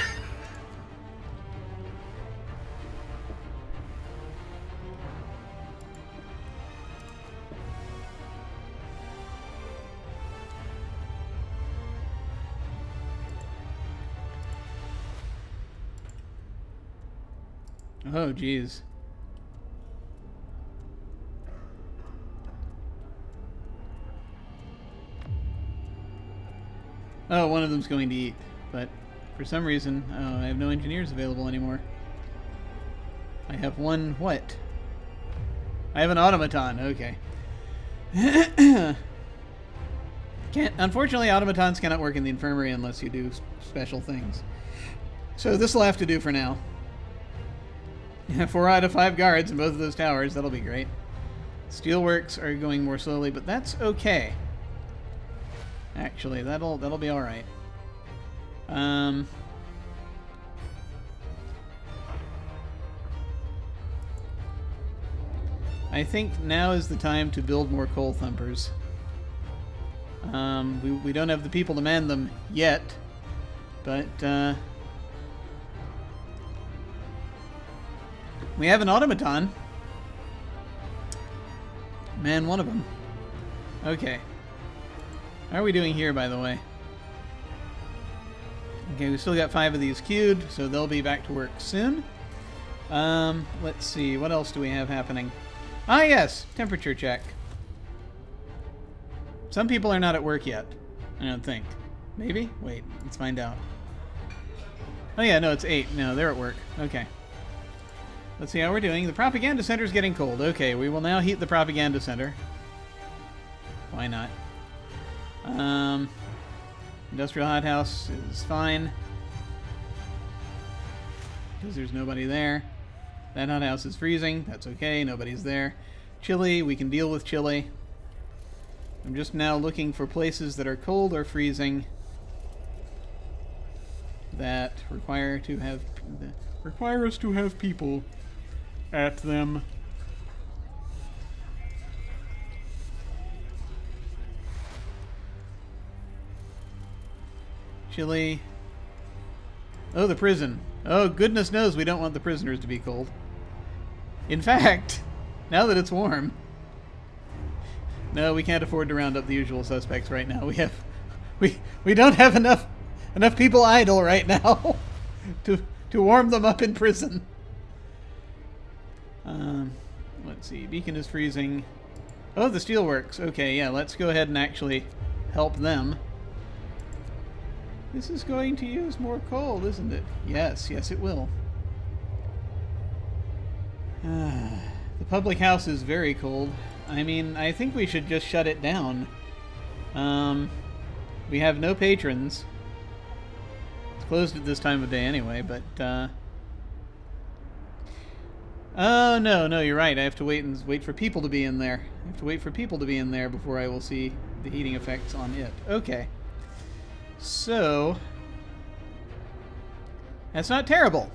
Oh, geez. Oh, one of them's going to eat, but for some reason, I have no engineers available anymore. I have one what? I have an automaton, okay. Unfortunately, automatons cannot work in the infirmary unless you do special things. So this will have to do for now. 4 out of 5 guards in both of those towers. That'll be great. Steelworks are going more slowly, but that's okay. Actually, that'll be all right. I think now is the time to build more coal thumpers. We don't have the people to man them yet, but we have an automaton. Man, one of them. Okay. How are we doing here, by the way? Okay, we still got 5 of these queued, so they'll be back to work soon. Let's see, what else do we have happening? Ah, yes, temperature check. Some people are not at work yet, I don't think. Maybe? Wait, let's find out. Oh yeah, no, it's 8. No, they're at work. Okay. Let's see how we're doing. The propaganda center is getting cold. Okay, we will now heat the propaganda center. Why not? Industrial hothouse is fine. Because there's nobody there. That hothouse is freezing. That's okay. Nobody's there. Chilly. We can deal with chilly. I'm just now looking for places that are cold or freezing that require us to have people at them. Chile. Oh, the prison. Oh, goodness knows we don't want the prisoners to be cold. In fact, now that it's warm. No, we can't afford to round up the usual suspects right now. We don't have enough people idle right now to warm them up in prison. Let's see. Beacon is freezing. Oh, the steelworks. Okay, yeah, let's go ahead and actually help them. This is going to use more coal, isn't it? Yes, yes it will. The public house is very cold. I mean, I think we should just shut it down. We have no patrons. It's closed at this time of day anyway, but oh, no, you're right. I have to wait for people to be in there. I have to wait for people to be in there before I will see the heating effects on it. Okay. So, That's not terrible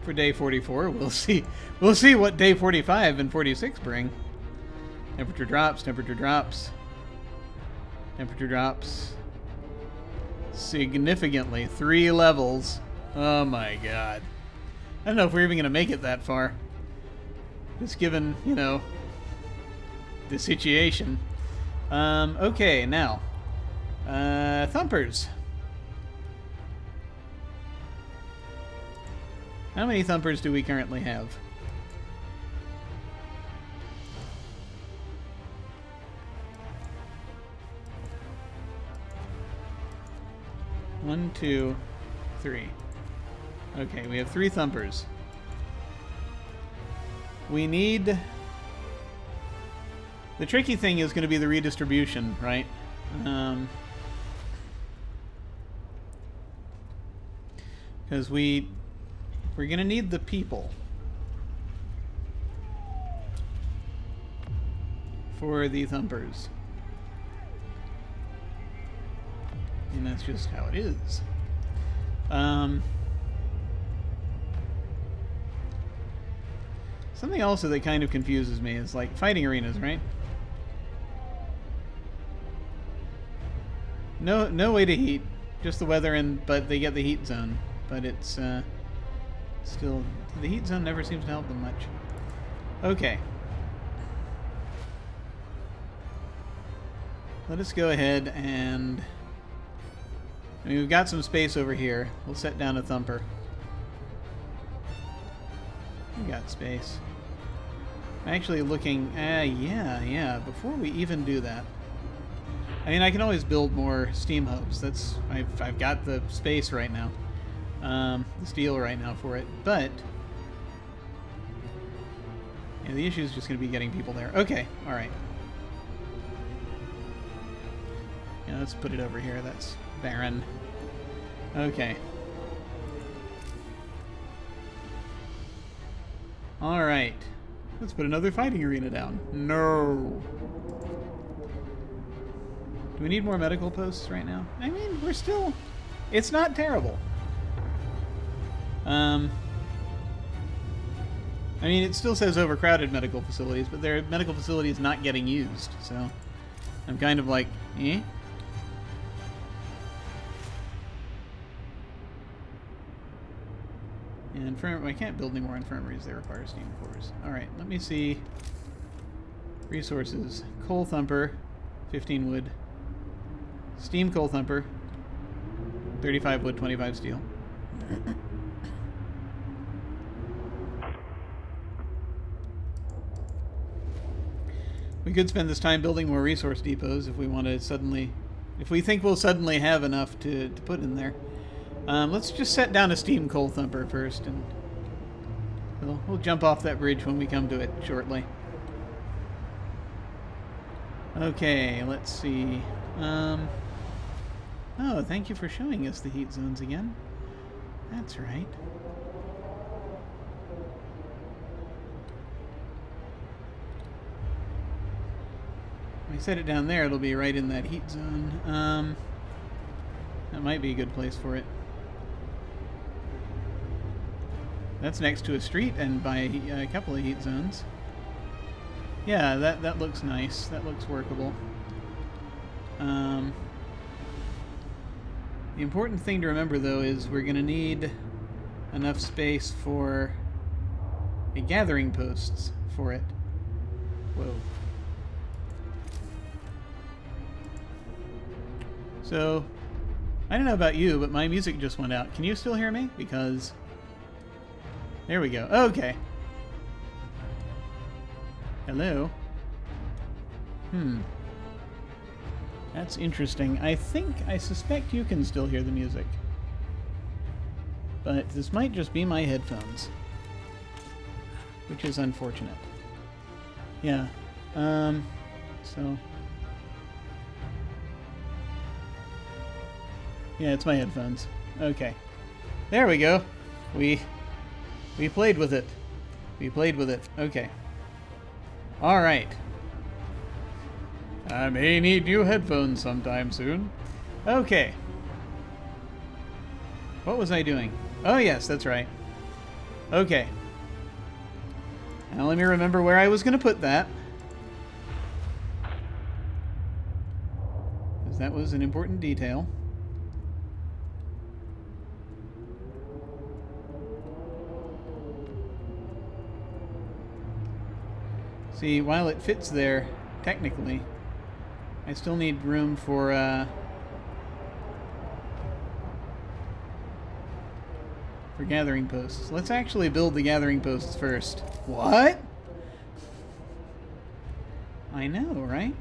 for day 44. We'll see. We'll see what day 45 and 46 bring. Temperature drops. Temperature drops. Temperature drops significantly. 3 levels. Oh my god. I don't know if we're even going to make it that far. Just given, you know, the situation. Okay, now. Thumpers. How many thumpers do we currently have? One, 2, 3. Okay, we have 3 thumpers. We need... The tricky thing is going to be the redistribution, right? Because we're going to need the people for the thumpers. And that's just how it is. Something also that kind of confuses me is like fighting arenas, right? No way to heat, just the weather, but they get the heat zone. But it's still, the heat zone never seems to help them much. Okay. Let us go ahead and... I mean, we've got some space over here. We'll set down a thumper. We got space. I'm actually looking... yeah. Before we even do that... I mean, I can always build more steam hubs. That's... I've got the space right now. The steel right now for it. But... yeah, the issue is just going to be getting people there. Okay, alright. Yeah, let's put it over here. That's barren. Okay. Alright. Let's put another fighting arena down. No! Do we need more medical posts right now? I mean, we're still... It's not terrible. I mean, it still says overcrowded medical facilities, but their medical facilities not getting used, so... I'm kind of like, eh? I can't build any more infirmaries. They require steam cores. Alright, let me see. Resources. Coal thumper, 15 wood. Steam coal thumper, 35 wood, 25 steel. We could spend this time building more resource depots if we want to suddenly... If we think we'll suddenly have enough to put in there. Let's just set down a steam coal thumper first, and we'll jump off that bridge when we come to it shortly. Okay, let's see. Oh, thank you for showing us the heat zones again. That's right. If I set it down there, it'll be right in that heat zone. That might be a good place for it. That's next to a street and by a couple of heat zones. Yeah, that looks nice. That looks workable. The important thing to remember, though, is we're going to need enough space for a gathering posts for it. Whoa. So, I don't know about you, but my music just went out. Can you still hear me? Because... There we go. Okay. Hello? That's interesting. I suspect you can still hear the music. But this might just be my headphones. Which is unfortunate. Yeah. So... Yeah, it's my headphones. Okay. There we go. We played with it. We played with it. Okay. Alright. I may need new headphones sometime soon. Okay. What was I doing? Oh, yes, that's right. Okay. Now let me remember where I was going to put that. Because that was an important detail. See, while it fits there, technically, I still need room for gathering posts. Let's actually build the gathering posts first. What? I know, right?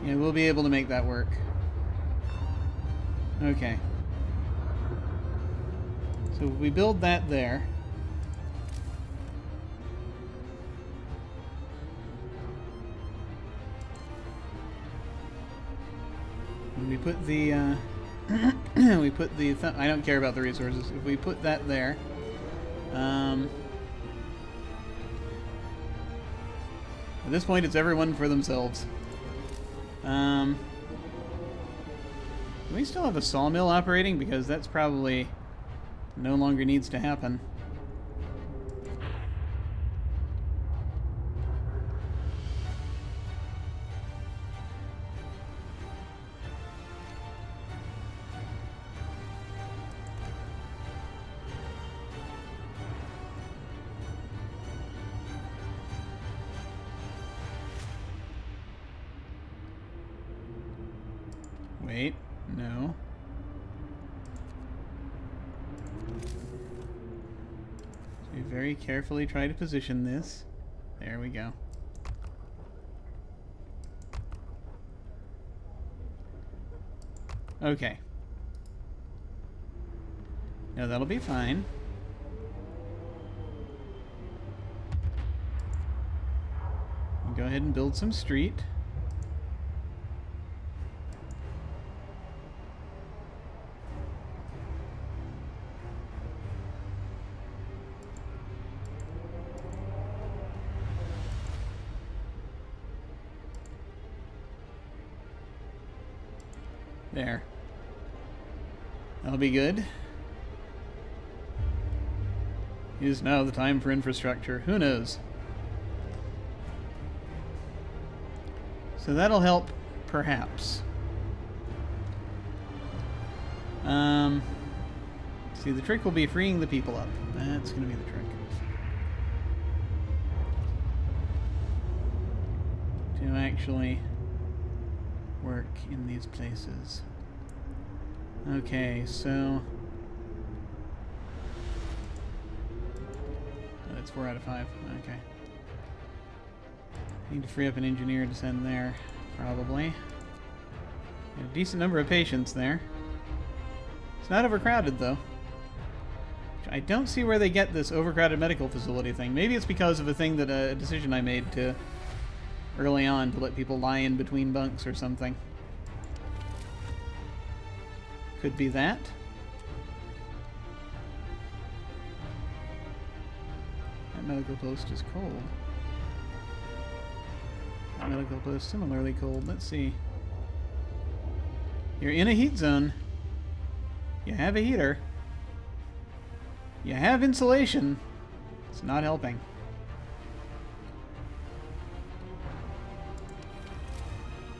Yeah, we'll be able to make that work. Okay. So if we build that there. And we put the, we put the, I don't care about the resources. If we put that there, at this point it's everyone for themselves. Do we still have a sawmill operating? Because that's probably no longer needs to happen. Wait, no. So we very carefully try to position this. There we go. Okay. Now that'll be fine. We'll go ahead and build some street. There. That'll be good. Is now the time for infrastructure. Who knows? So that'll help, perhaps. See, the trick will be freeing the people up. That's going to be the trick. To actually work in these places. Okay, so that's 4 out of 5. Okay. Need to free up an engineer to send there, probably. Got a decent number of patients there. It's not overcrowded though. I don't see where they get this overcrowded medical facility thing. Maybe it's because of a thing that a decision I made to early on to let people lie in between bunks or something. Could be that. That medical post is cold. That medical post similarly cold. Let's see. You're in a heat zone. You have a heater. You have insulation. It's not helping.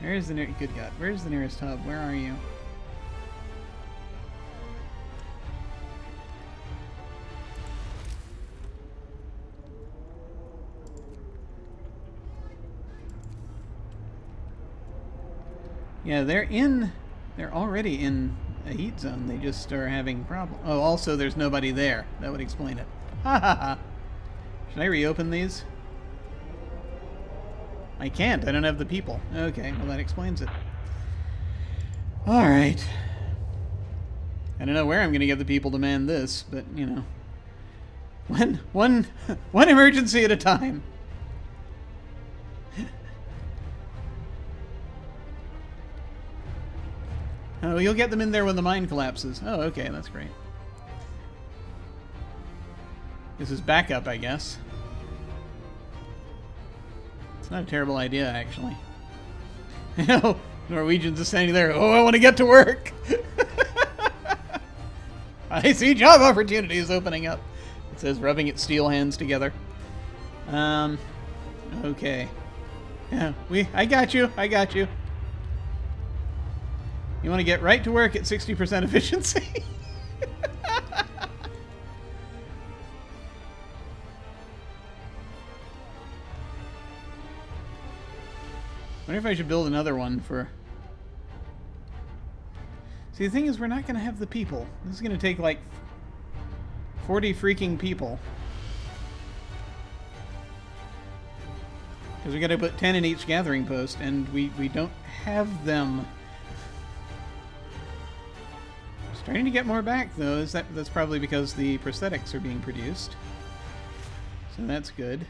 Where's the nearest... Good God. Where's the nearest hub? Where are you? Yeah, they're already in a heat zone. They just are having problems. Oh, also there's nobody there. That would explain it. Ha ha ha. Should I reopen these? I can't. I don't have the people. Okay, well that explains it. Alright. I don't know where I'm going to get the people to man this, but, you know. One emergency at a time. Oh, you'll get them in there when the mine collapses. Oh, okay, that's great. This is backup, I guess. It's not a terrible idea, actually. You know, Norwegians are standing there, oh, I want to get to work! I see job opportunities opening up. It says rubbing its steel hands together. Okay. Yeah, I got you, I got you. You want to get right to work at 60% efficiency? I wonder if I should build another one for... See, the thing is, we're not going to have the people. This is going to take, like, 40 freaking people. Because we got to put 10 in each gathering post, and we don't have them. Starting to get more back, though. That's probably because the prosthetics are being produced. So that's good.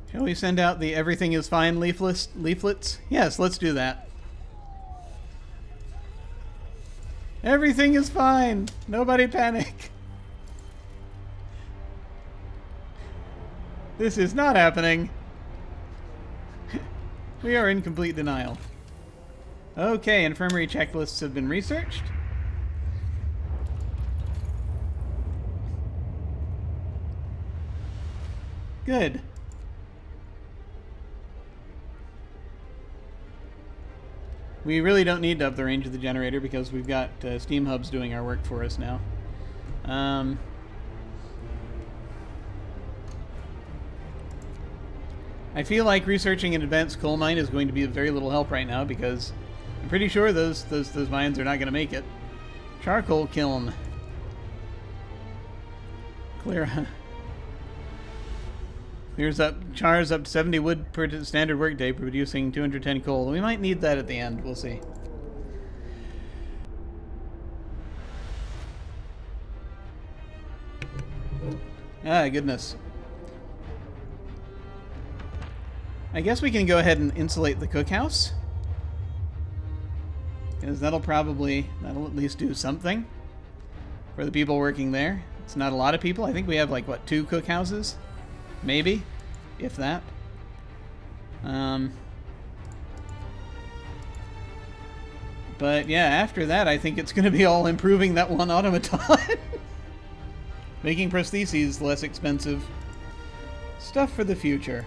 Shall we send out the everything is fine leaflets? Yes, let's do that. Everything is fine. Nobody panic. This is not happening. We are in complete denial. Okay, infirmary checklists have been researched. Good. We really don't need to up the range of the generator because we've got steam hubs doing our work for us now. I feel like researching an advanced coal mine is going to be of very little help right now because I'm pretty sure those mines are not going to make it. Charcoal kiln. Chars up to 70 wood per standard workday, producing 210 coal. We might need that at the end. We'll see. Ah, goodness. I guess we can go ahead and insulate the cookhouse. Because that'll at least do something for the people working there. It's not a lot of people. I think we have, like, what, 2 cookhouses? Maybe, if that. But yeah, after that, I think it's going to be all improving that one automaton. Making prostheses less expensive. Stuff for the future.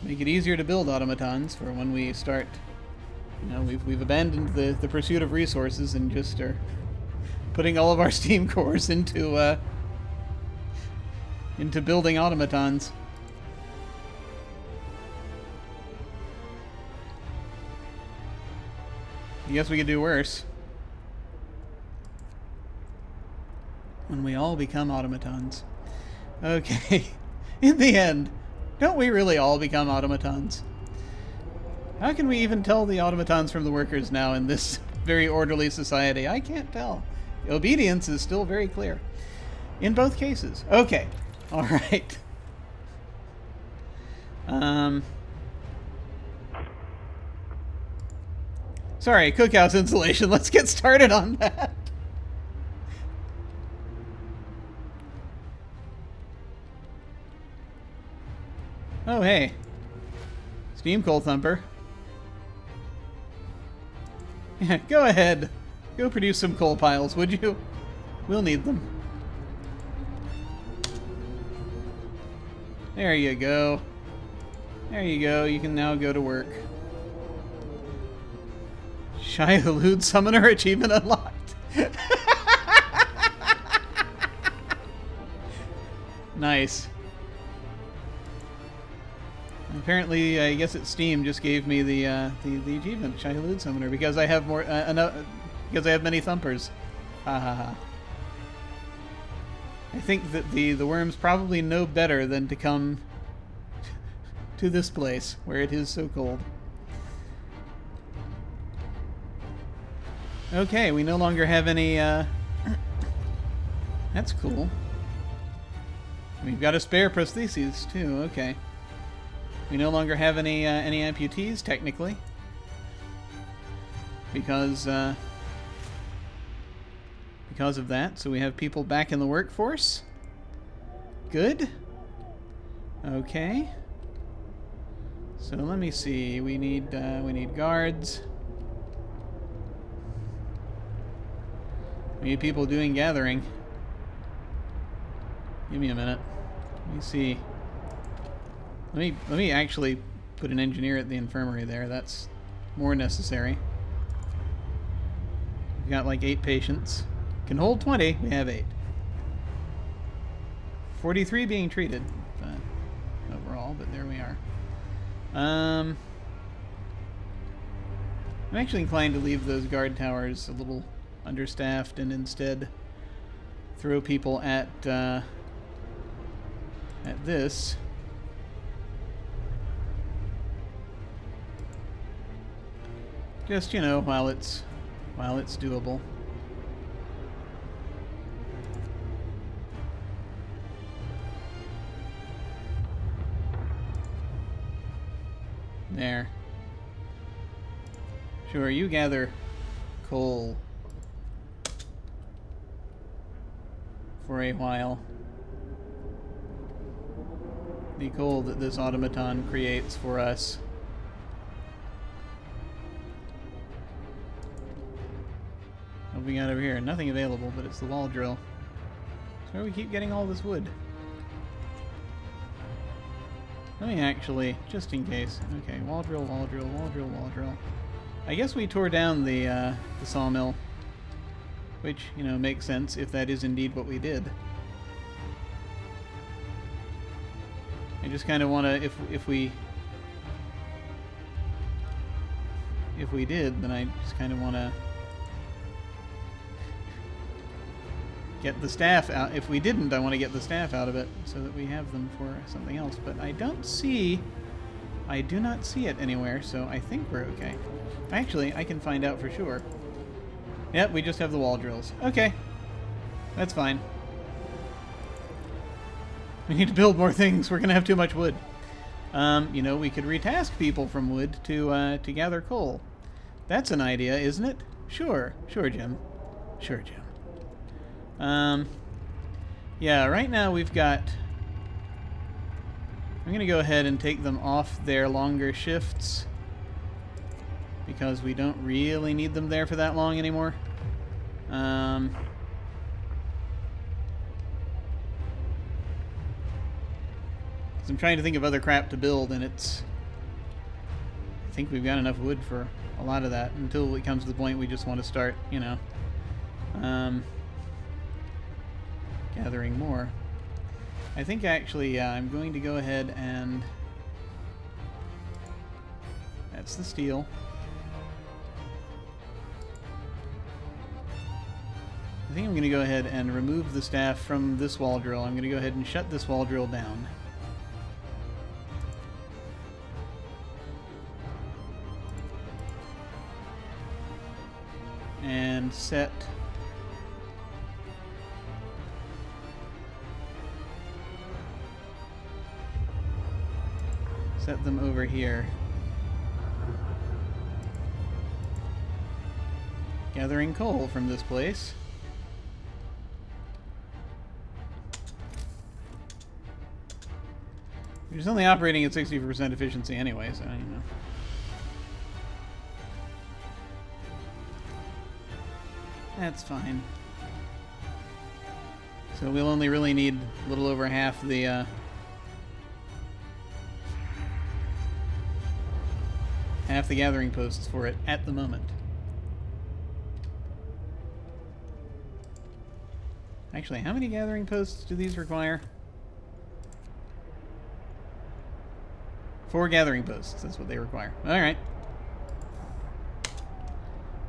Make it easier to build automatons for when we start. You know, we've abandoned the pursuit of resources and just are putting all of our steam cores into building automatons. I guess we could do worse. When we all become automatons. Okay. In the end, don't we really all become automatons? How can we even tell the automatons from the workers now in this very orderly society? I can't tell. Obedience is still very clear. In both cases. Okay. Alright. Sorry, cookhouse insulation. Let's get started on that. Oh, hey. Steam coal thumper. Yeah, go ahead. Go produce some coal piles, would you? We'll need them. There you go. There you go. You can now go to work. Shy Elude Summoner achievement unlocked. Nice. Apparently, I guess it's Steam just gave me the achievement, Shy Elude Summoner, because I have more because I have many thumpers. Ha ha ha. I think that the worms probably know better than to come to this place where it is so cold. Okay, we no longer have any, That's cool. We've got a spare prostheses, too. Okay. We no longer have any amputees, technically. Because of that. So we have people back in the workforce. Good. Okay. So let me see. We need guards. We need people doing gathering. Give me a minute. Let me see. Let me actually put an engineer at the infirmary there. That's more necessary. We've got like 8 patients. Can hold 20. We have 8. 43 being treated overall, but there we are. I'm actually inclined to leave those guard towers a little understaffed and instead throw people at this. Just, you know, while it's doable. There. Sure, you gather coal for a while. The coal that this automaton creates for us. What have we got over here? Nothing available, but it's the wall drill. So where do we keep getting all this wood? Let me actually, just in case. Okay, wall drill, wall drill, wall drill, wall drill. I guess we tore down the sawmill, which, you know, makes sense if that is indeed what we did. I just kind of want to, if we did, then I just kind of want to get the staff out. If we didn't, I want to get the staff out of it so that we have them for something else. But I do not see it anywhere, so I think we're okay. Actually, I can find out for sure. Yep, we just have the wall drills. Okay. That's fine. We need to build more things. We're going to have too much wood. You know, we could retask people from wood to gather coal. That's an idea, isn't it? Sure. Sure, Jim. Sure, Jim. Yeah, right now we've got... I'm going to go ahead and take them off their longer shifts because we don't really need them there for that long anymore. I'm trying to think of other crap to build, and it's... I think we've got enough wood for a lot of that until it comes to the point we just want to start, you know, gathering more. I think actually, yeah, I'm going to go ahead and... That's the steel. I think I'm going to go ahead and remove the staff from this wall drill. I'm going to go ahead and shut this wall drill down. And set them over here. Gathering coal from this place. We're just only operating at 60% efficiency anyway, so, you know. That's fine. So we'll only really need a little over half the, half the gathering posts for it at the moment. Actually, how many gathering posts do these require? 4 gathering posts, that's what they require. Alright.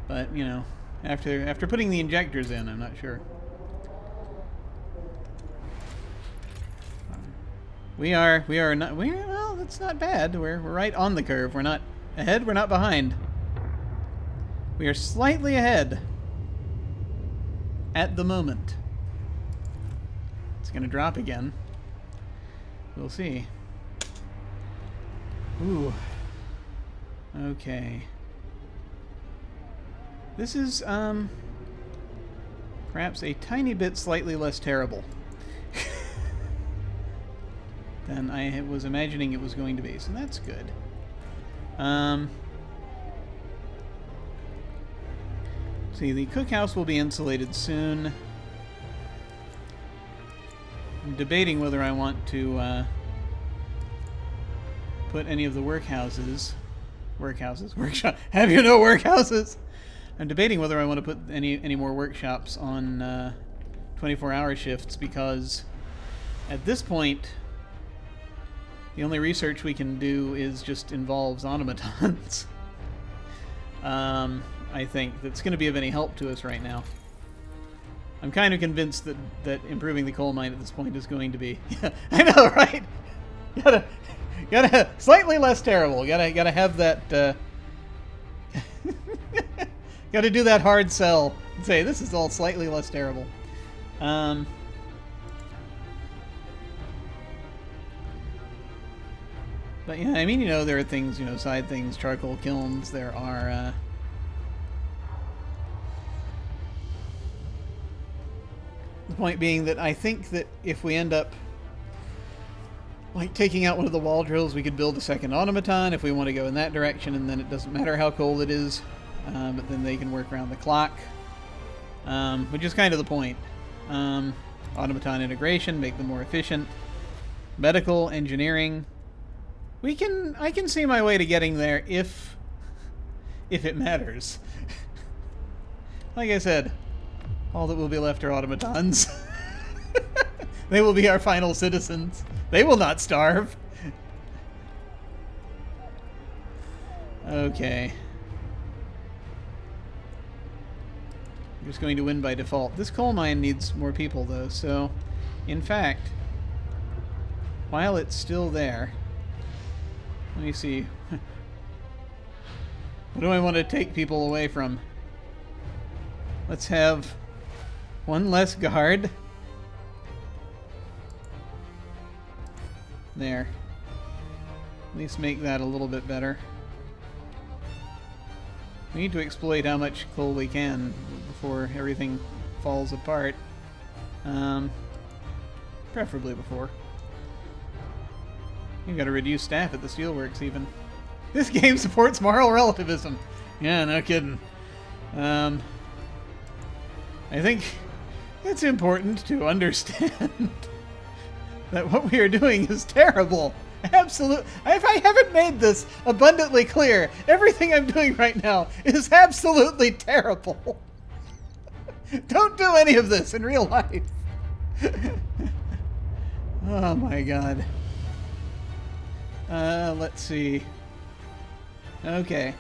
But, you know, after putting the injectors in, I'm not sure. Well, that's not bad. We're right on the curve. We're not ahead, we're not behind. We are slightly ahead at the moment. It's going to drop again. We'll see. Ooh. Okay. This is, perhaps a tiny bit slightly less terrible than I was imagining it was going to be, so that's good. See, the cookhouse will be insulated soon. I'm debating whether I want to put any of the workhouses, workshop. Have you no workhouses? I'm debating whether I want to put any more workshops on 24-hour shifts, because at this point, the only research we can do is just involves automatons. I think that's going to be of any help to us right now. I'm kind of convinced that improving the coal mine at this point is going to be. Yeah, I know, right? Gotta slightly less terrible. Gotta have that. Gotta do that hard sell and say this is all slightly less terrible. But yeah, I mean, there are things, side things, charcoal kilns. There are. The point being that I think that if we end up taking out one of the wall drills, we could build a second automaton if we want to go in that direction, and then it doesn't matter how cold it is, but then they can work around the clock, which is kind of the point. Automaton integration, make them more efficient. Medical, engineering. I can see my way to getting there if it matters. Like I said, all that will be left are automatons. They will be our final citizens. They will not starve. Okay. I'm just going to win by default. This coal mine needs more people, though, so in fact, while it's still there, let me see. What do I want to take people away from? Let's have one less guard. There. At least make that a little bit better. We need to exploit how much coal we can before everything falls apart. Preferably before. You gotta reduce staff at the steelworks even. This game supports moral relativism. Yeah, no kidding. I think it's important to understand that what we are doing is terrible. Absolute. If I haven't made this abundantly clear, everything I'm doing right now is absolutely terrible. Don't do any of this in real life. Oh my god. Let's see. Okay.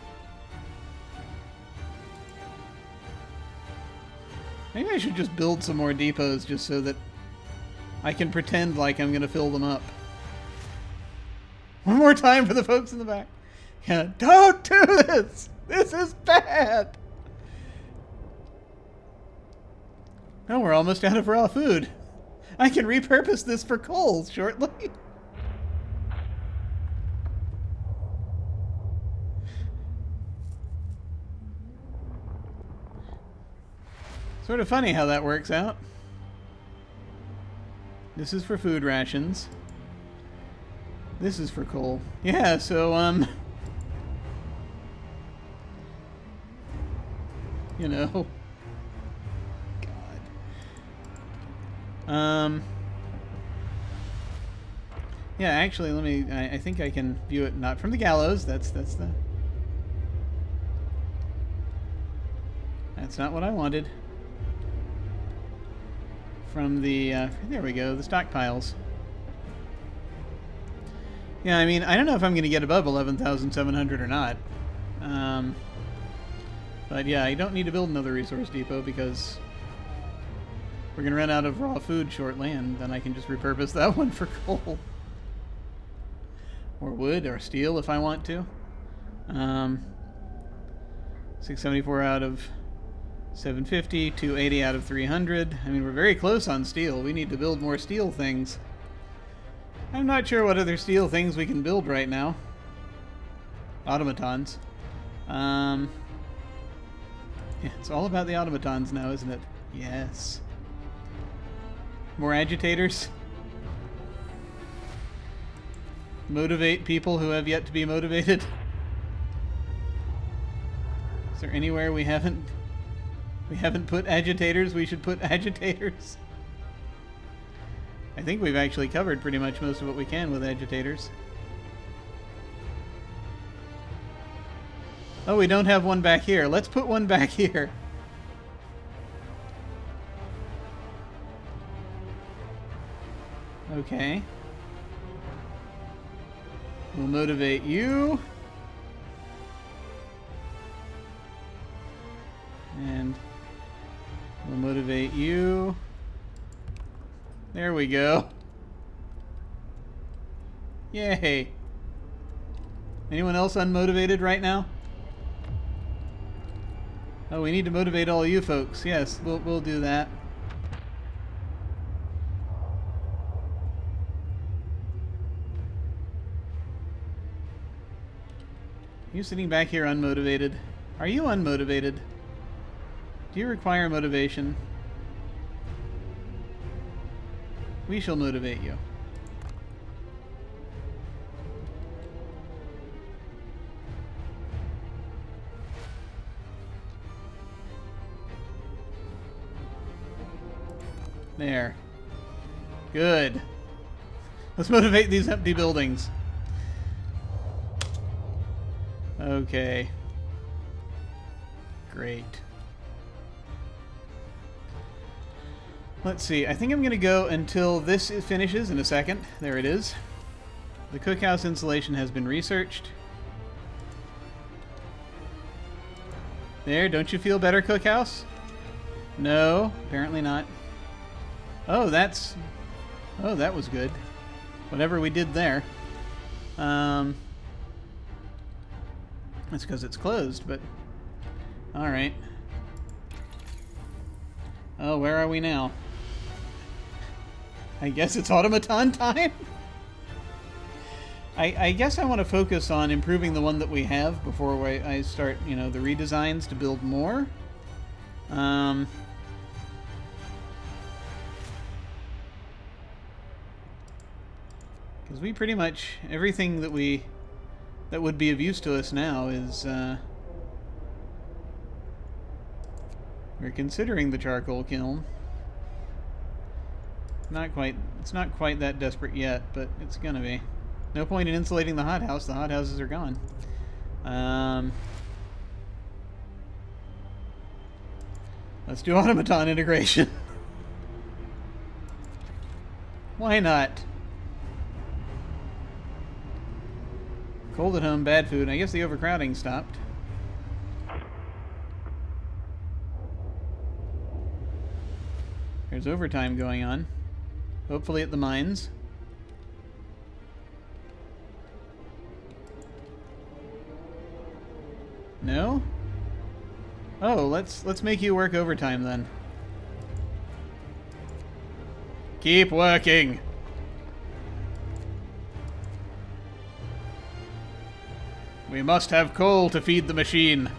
Maybe I should just build some more depots just so that I can pretend like I'm going to fill them up. One more time for the folks in the back. Yeah, don't do this! This is bad! Oh, we're almost out of raw food. I can repurpose this for coal shortly. Sort of funny how that works out. This is for food rations. This is for coal. Yeah, so, you know. God. Yeah, actually, let me, I think I can view it not from the gallows. That's not what I wanted. From the, there we go, the stockpiles. Yeah, I mean, I don't know if I'm going to get above 11,700 or not. But yeah, I don't need to build another resource depot because we're going to run out of raw food shortly, and then I can just repurpose that one for coal. Or wood, or steel if I want to. 674 out of 750, 280 out of 300. I mean, we're very close on steel. We need to build more steel things. I'm not sure what other steel things we can build right now. Automatons. Yeah, it's all about the automatons now, isn't it? Yes. More agitators. Motivate people who have yet to be motivated. Is there anywhere we haven't put agitators? We should put agitators. I think we've actually covered pretty much most of what we can with agitators. Oh, we don't have one back here. Let's put one back here. Okay. We'll motivate you. And we'll motivate you. There we go. Yay. Anyone else unmotivated right now? Oh, we need to motivate all you folks. Yes, we'll do that. You sitting back here unmotivated? Are you unmotivated? Do you require motivation? We shall motivate you. There. Good. Let's motivate these empty buildings. Okay. Great. Let's see. I think I'm going to go until this finishes in a second. There it is. The cookhouse installation has been researched. There. Don't you feel better, cookhouse? No, apparently not. Oh, that's... Oh, that was good. Whatever we did there. That's because it's closed, but... Alright. Oh, where are we now? I guess it's automaton time? I guess I want to focus on improving the one that we have before I start, you know, the redesigns to build more. Because we pretty much... Everything that would be of use to us now is... We're considering the charcoal kiln. Not quite. It's not quite that desperate yet, but it's gonna be. No point in insulating the hothouse. The hothouses are gone. Let's do automaton integration. Why not? Cold at home, bad food. I guess the overcrowding stopped. There's overtime going on. Hopefully at the mines. No? Oh, let's make you work overtime then. Keep working. We must have coal to feed the machine.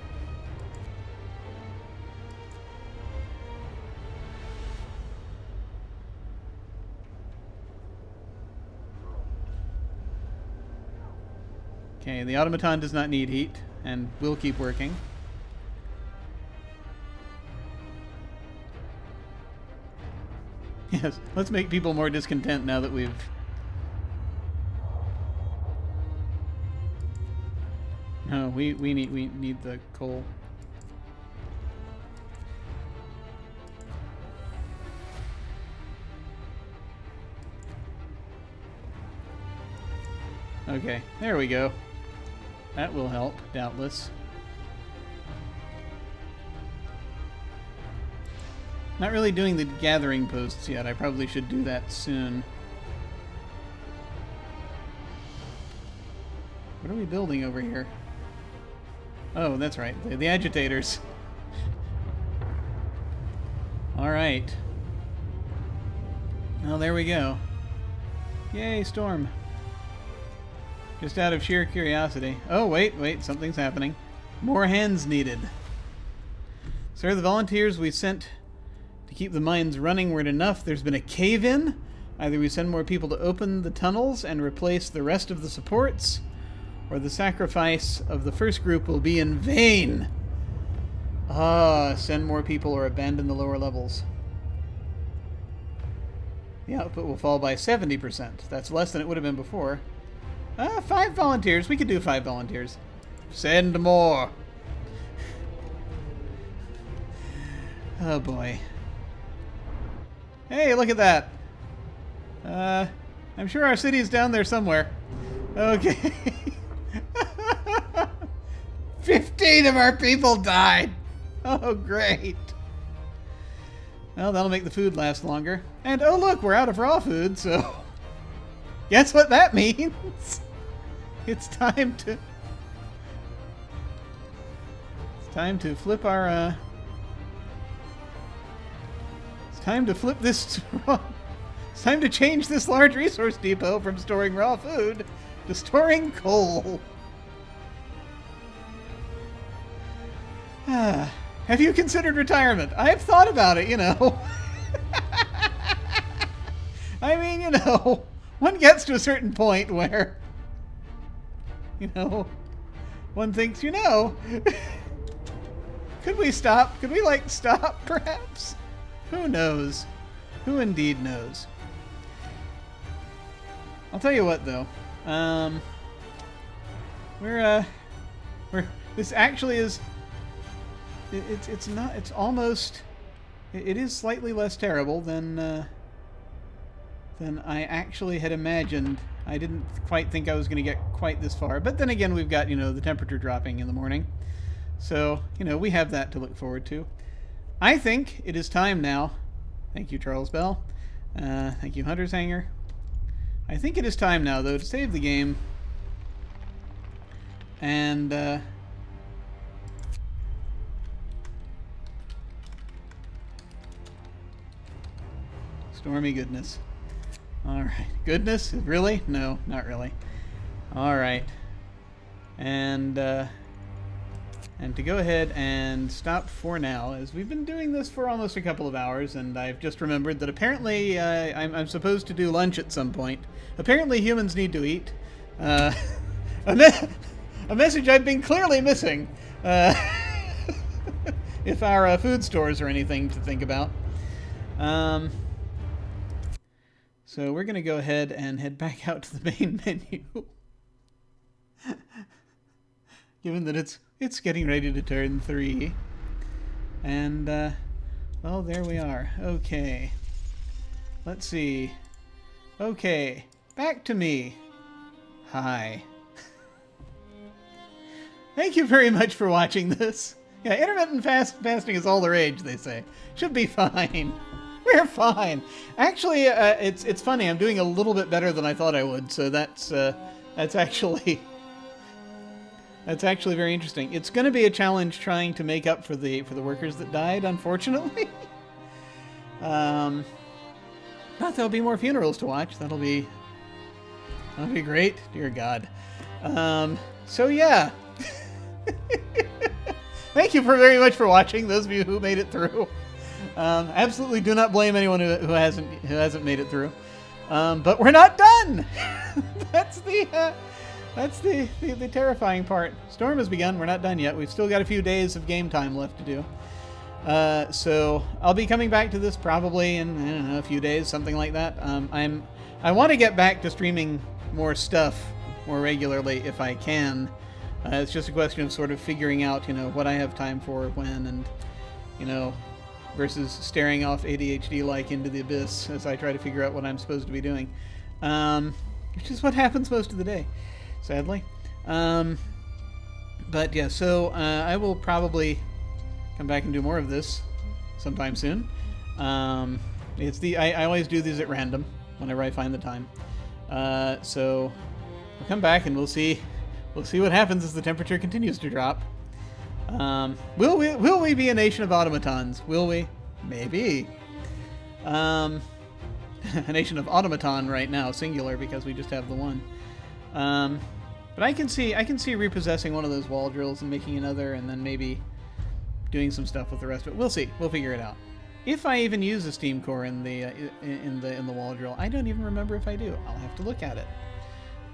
Okay, the automaton does not need heat, and will keep working. Yes, let's make people more discontent now that we've... No, we need the coal. Okay, there we go. That will help, doubtless. Not really doing the gathering posts yet. I probably should do that soon. What are we building over here? Oh, that's right. The agitators. All right. Well, there we go. Yay, storm. Just out of sheer curiosity. Oh, wait, something's happening. More hands needed. Sir, the volunteers we sent to keep the mines running weren't enough. There's been a cave-in. Either we send more people to open the tunnels and replace the rest of the supports, or the sacrifice of the first group will be in vain. Send more people or abandon the lower levels. The output will fall by 70%. That's less than it would have been before. 5 volunteers. We could do 5 volunteers. Send more. Oh boy. Hey, look at that. I'm sure our city is down there somewhere. Okay. 15 of our people died. Oh, great. Well, that'll make the food last longer. And oh look, we're out of raw food, so guess what that means? It's time to flip our it's time to flip this it's time to change this large resource depot from storing raw food to storing coal. Have you considered retirement? I've thought about it, you know. I mean, you know, one gets to a certain point where, you know, one thinks, you know, could we stop? Could we, like, stop, perhaps? Who knows? Who indeed knows? I'll tell you what, though. This actually is... It's almost... It is slightly less terrible than I actually had imagined. I didn't quite think I was going to get quite this far. But then again, we've got, you know, the temperature dropping in the morning. So, you know, we have that to look forward to. I think it is time now. Thank you, Charles Bell. Thank you, Hunter's Hanger. I think it is time now, though, to save the game. And, stormy goodness. Alright. Goodness? Really? No, not really. Alright. And to go ahead and stop for now, as we've been doing this for almost a couple of hours, and I've just remembered that apparently I'm supposed to do lunch at some point. Apparently humans need to eat. A message I've been clearly missing. If our food stores are anything to think about. So we're going to go ahead and head back out to the main menu. Given that it's getting ready to turn 3. And, well, there we are. Okay. Let's see. Okay. Back to me. Hi. Thank you very much for watching this. Yeah, intermittent fasting is all the rage, they say. Should be fine. We're fine. Actually, it's funny. I'm doing a little bit better than I thought I would, so that's actually very interesting. It's going to be a challenge trying to make up for the workers that died, unfortunately. But there'll be more funerals to watch. That'll be great. Dear God. So yeah. Thank you very much for watching. Those of you who made it through. Absolutely do not blame anyone who hasn't made it through. But we're not done. That's the terrifying part. Storm has begun. We're not done yet. We've still got a few days of game time left to do. So I'll be coming back to this probably in, I don't know, a few days, something like that. I want to get back to streaming more stuff more regularly if I can. It's just a question of sort of figuring out, you know, what I have time for when, and, you know, versus staring off ADHD-like into the abyss as I try to figure out what I'm supposed to be doing. Which is what happens most of the day, sadly. But yeah, so I will probably come back and do more of this sometime soon. I always do these at random whenever I find the time. So we'll come back and we'll see what happens as the temperature continues to drop. Will we be a nation of automatons? Will we? Maybe. A nation of automaton right now, singular, because we just have the one. But I can see repossessing one of those wall drills and making another, and then maybe doing some stuff with the rest of it. We'll see. We'll figure it out. If I even use a steam core in the wall drill, I don't even remember if I do. I'll have to look at it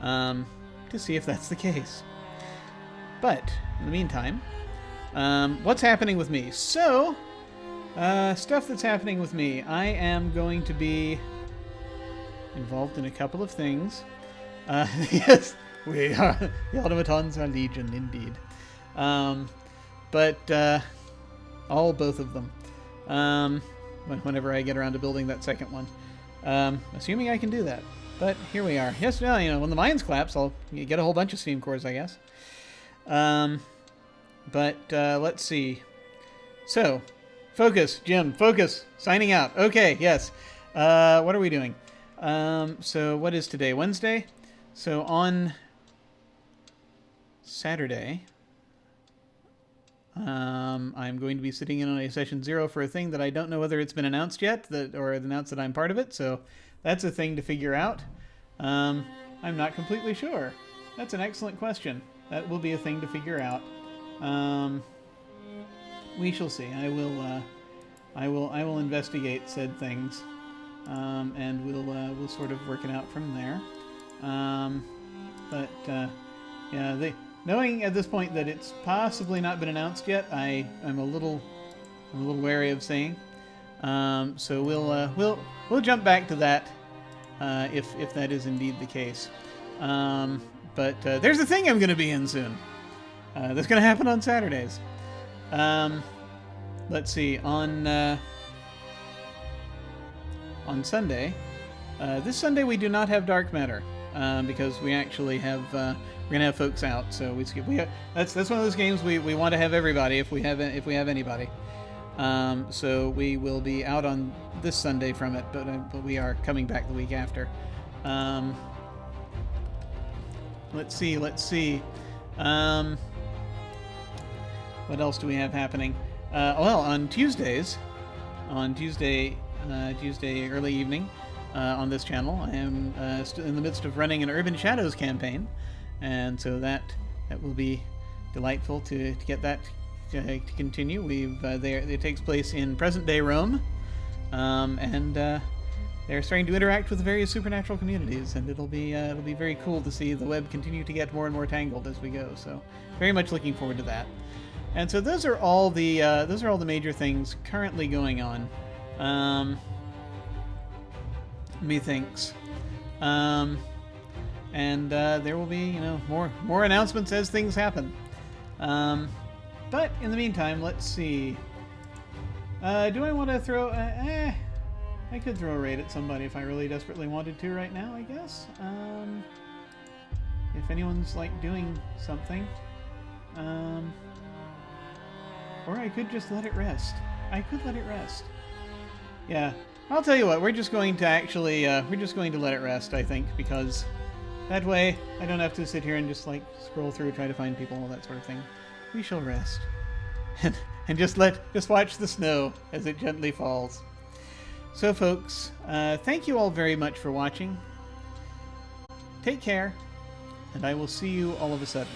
to see if that's the case. But in the meantime, what's happening with me? So, stuff that's happening with me. I am going to be involved in a couple of things. Yes, we are. The automatons are legion, indeed. But both of them. Whenever I get around to building that second one. Assuming I can do that. But here we are. Yes, well, when the mines collapse, I'll get a whole bunch of steam cores, I guess. But let's see. So, focus, Jim, focus. Signing out. Okay, yes. What are we doing? So what is today? Wednesday? So on Saturday, I'm going to be sitting in on a session 0 for a thing that I don't know whether it's been announced yet, or announced that I'm part of it. So that's a thing to figure out. I'm not completely sure. That's an excellent question. That will be a thing to figure out. We shall see. I will investigate said things, and we'll sort of work it out from there. Yeah, knowing at this point that it's possibly not been announced yet, I'm a little wary of saying. So we'll jump back to that if that is indeed the case. But there's a thing I'm going to be in soon. That's going to happen on Saturdays. Let's see, on Sunday. This Sunday we do not have Dark Matter because we actually have we're gonna have folks out, so we skip. That's one of those games we want to have everybody if we have anybody. So we will be out on this Sunday from it, but we are coming back the week after. Let's see. What else do we have happening? Well, on Tuesday early evening, on this channel, I am in the midst of running an Urban Shadows campaign, and so that will be delightful to get that to continue. It takes place in present-day Rome, and they're starting to interact with the various supernatural communities, and it'll be very cool to see the web continue to get more and more tangled as we go. So, very much looking forward to that. And so those are all the major things currently going on. Methinks. And there will be, more announcements as things happen. But in the meantime, let's see. Do I want to throw? I could throw a raid at somebody if I really desperately wanted to right now, I guess. If anyone's doing something. Or I could just let it rest. I could let it rest. Yeah, I'll tell you what. We're just going to let it rest, I think, because that way I don't have to sit here and just scroll through, try to find people, all that sort of thing. We shall rest, and just watch the snow as it gently falls. So, folks, thank you all very much for watching. Take care, and I will see you all of a sudden.